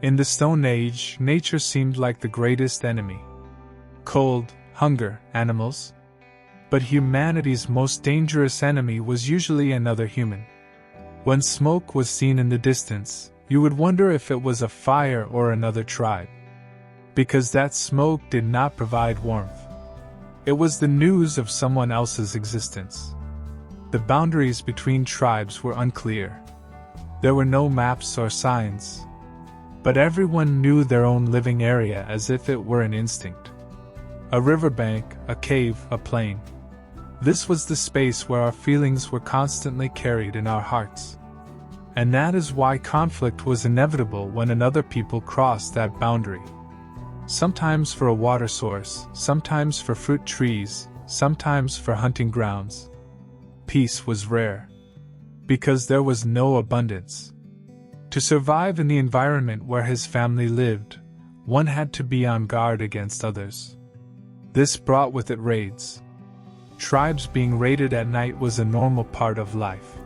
In the Stone Age, nature seemed like the greatest enemy. Cold, hunger, animals. But humanity's most dangerous enemy was usually another human. When smoke was seen in the distance, you would wonder if it was a fire or another tribe. Because that smoke did not provide warmth. It was the news of someone else's existence. The boundaries between tribes were unclear. There were no maps or signs. But everyone knew their own living area as if it were an instinct. A riverbank, a cave, a plain. This was the space where our feelings were constantly carried in our hearts. And that is why conflict was inevitable when another people crossed that boundary. Sometimes for a water source, sometimes for fruit trees, sometimes for hunting grounds. Peace was rare. Because there was no abundance. To survive in the environment where his family lived, one had to be on guard against others. This brought with it raids. Tribes being raided at night was a normal part of life.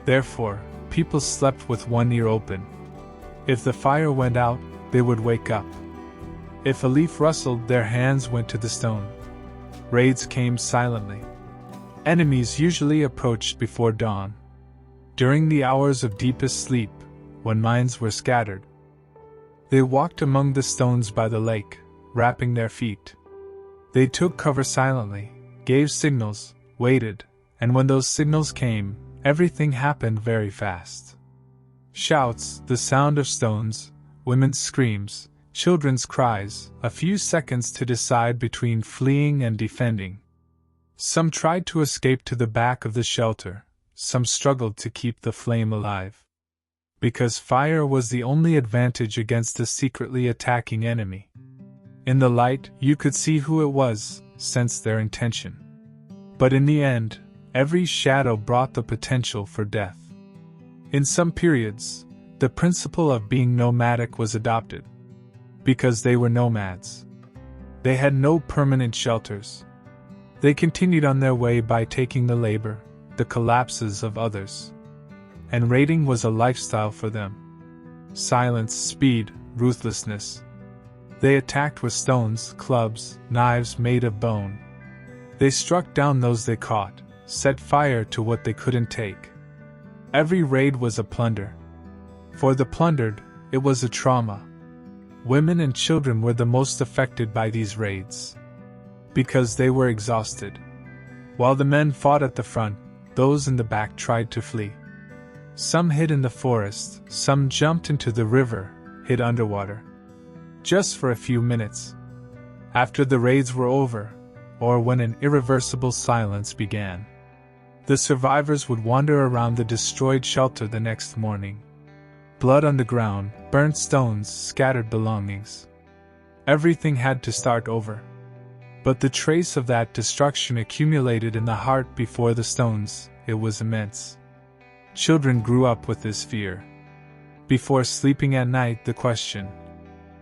Therefore, people slept with one ear open. If the fire went out, they would wake up. If a leaf rustled, their hands went to the stone. Raids came silently. Enemies usually approached before dawn. During the hours of deepest sleep, when minds were scattered, they walked among the stones by the lake, wrapping their feet. They took cover silently, gave signals, waited, and when those signals came, everything happened very fast. Shouts, the sound of stones, women's screams, children's cries, a few seconds to decide between fleeing and defending. Some tried to escape to the back of the shelter, some struggled to keep the flame alive. Because fire was the only advantage against a secretly attacking enemy. In the light, you could see who it was, sense their intention. But in the end, every shadow brought the potential for death. In some periods, the principle of being nomadic was adopted. Because they were nomads. They had no permanent shelters. They continued on their way by taking the labor, the collapses of others. And raiding was a lifestyle for them. Silence, speed, ruthlessness. They attacked with stones, clubs, knives made of bone. They struck down those they caught, set fire to what they couldn't take. Every raid was a plunder. For the plundered, it was a trauma. Women and children were the most affected by these raids. Because they were exhausted. While the men fought at the front, those in the back tried to flee. Some hid in the forest, some jumped into the river, hid underwater. Just for a few minutes. After the raids were over, or when an irreversible silence began, the survivors would wander around the destroyed shelter the next morning. Blood on the ground, burnt stones, scattered belongings. Everything had to start over. But the trace of that destruction accumulated in the heart before the stones. It was immense. Children grew up with this fear. Before sleeping at night, the question,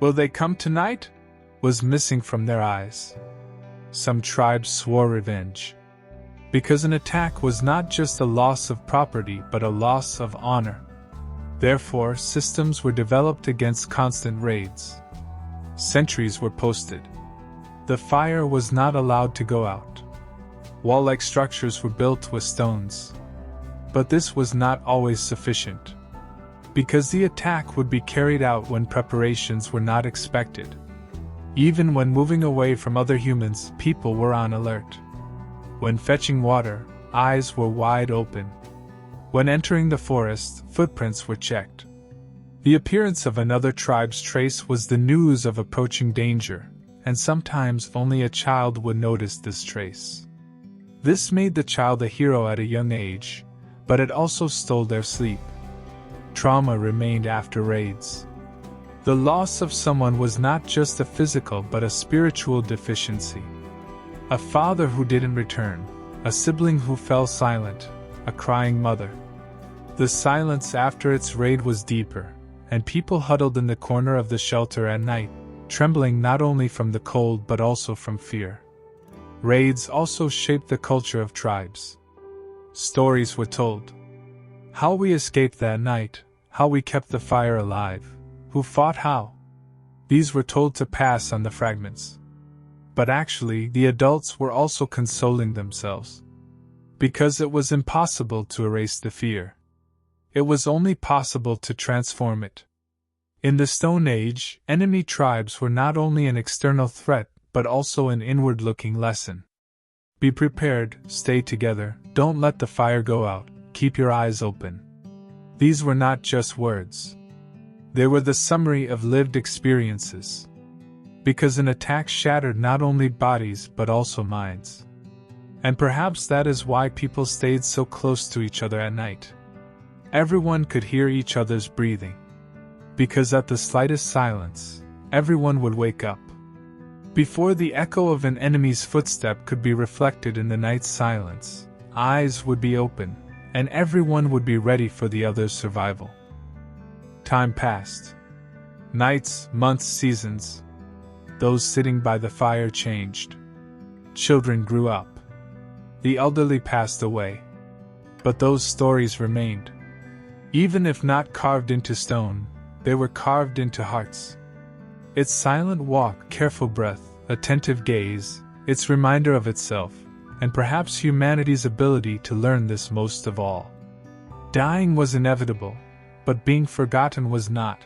"Will they come tonight?" was missing from their eyes. Some tribes swore revenge. Because an attack was not just a loss of property but a loss of honor. Therefore, systems were developed against constant raids. Sentries were posted. The fire was not allowed to go out. Wall-like structures were built with stones. But this was not always sufficient. Because the attack would be carried out when preparations were not expected. Even when moving away from other humans, people were on alert. When fetching water, eyes were wide open. When entering the forest, footprints were checked. The appearance of another tribe's trace was the news of approaching danger, and sometimes only a child would notice this trace. This made the child a hero at a young age, but it also stole their sleep. Trauma remained after raids. The loss of someone was not just a physical but a spiritual deficiency. A father who didn't return, a sibling who fell silent, a crying mother. The silence after its raid was deeper, and people huddled in the corner of the shelter at night, trembling not only from the cold but also from fear. Raids also shaped the culture of tribes. Stories were told. How we escaped that night, how we kept the fire alive, who fought how. These were told to pass on the fragments. But actually, the adults were also consoling themselves. Because it was impossible to erase the fear. It was only possible to transform it. In the Stone Age, enemy tribes were not only an external threat, but also an inward-looking lesson. Be prepared, stay together, don't let the fire go out, keep your eyes open. These were not just words. They were the summary of lived experiences. Because an attack shattered not only bodies but also minds. And perhaps that is why people stayed so close to each other at night. Everyone could hear each other's breathing. Because at the slightest silence, everyone would wake up. Before the echo of an enemy's footstep could be reflected in the night's silence, eyes would be open, and everyone would be ready for the other's survival. Time passed. Nights, months, seasons. Those sitting by the fire changed. Children grew up. The elderly passed away. But those stories remained. Even if not carved into stone, they were carved into hearts. Its silent walk, careful breath, attentive gaze, its reminder of itself, and perhaps humanity's ability to learn this most of all. Dying was inevitable, but being forgotten was not.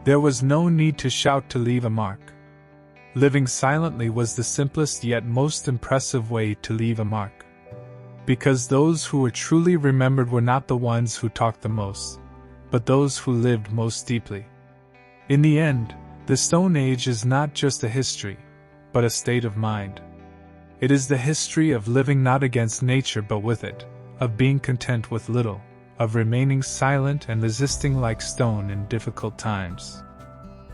There was no need to shout to leave a mark. Living silently was the simplest yet most impressive way to leave a mark. Because those who were truly remembered were not the ones who talked the most, but those who lived most deeply. In the end, the Stone Age is not just a history, but a state of mind. It is the history of living not against nature but with it, of being content with little, of remaining silent and resisting like stone in difficult times.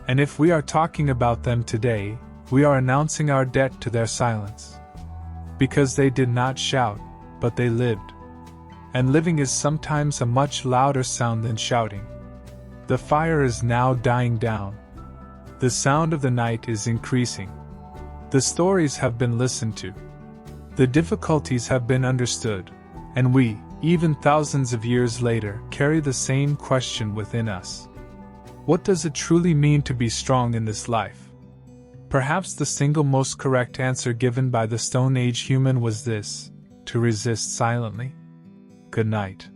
And if we are talking about them today, we are announcing our debt to their silence. because they did not shout, but they lived. And living is sometimes a much louder sound than shouting. The fire is now dying down. The sound of the night is increasing. The stories have been listened to. The difficulties have been understood, and we, even thousands of years later, carry the same question within us. What does it truly mean to be strong in this life? Perhaps the single most correct answer given by the Stone Age human was this: to resist silently. Good night.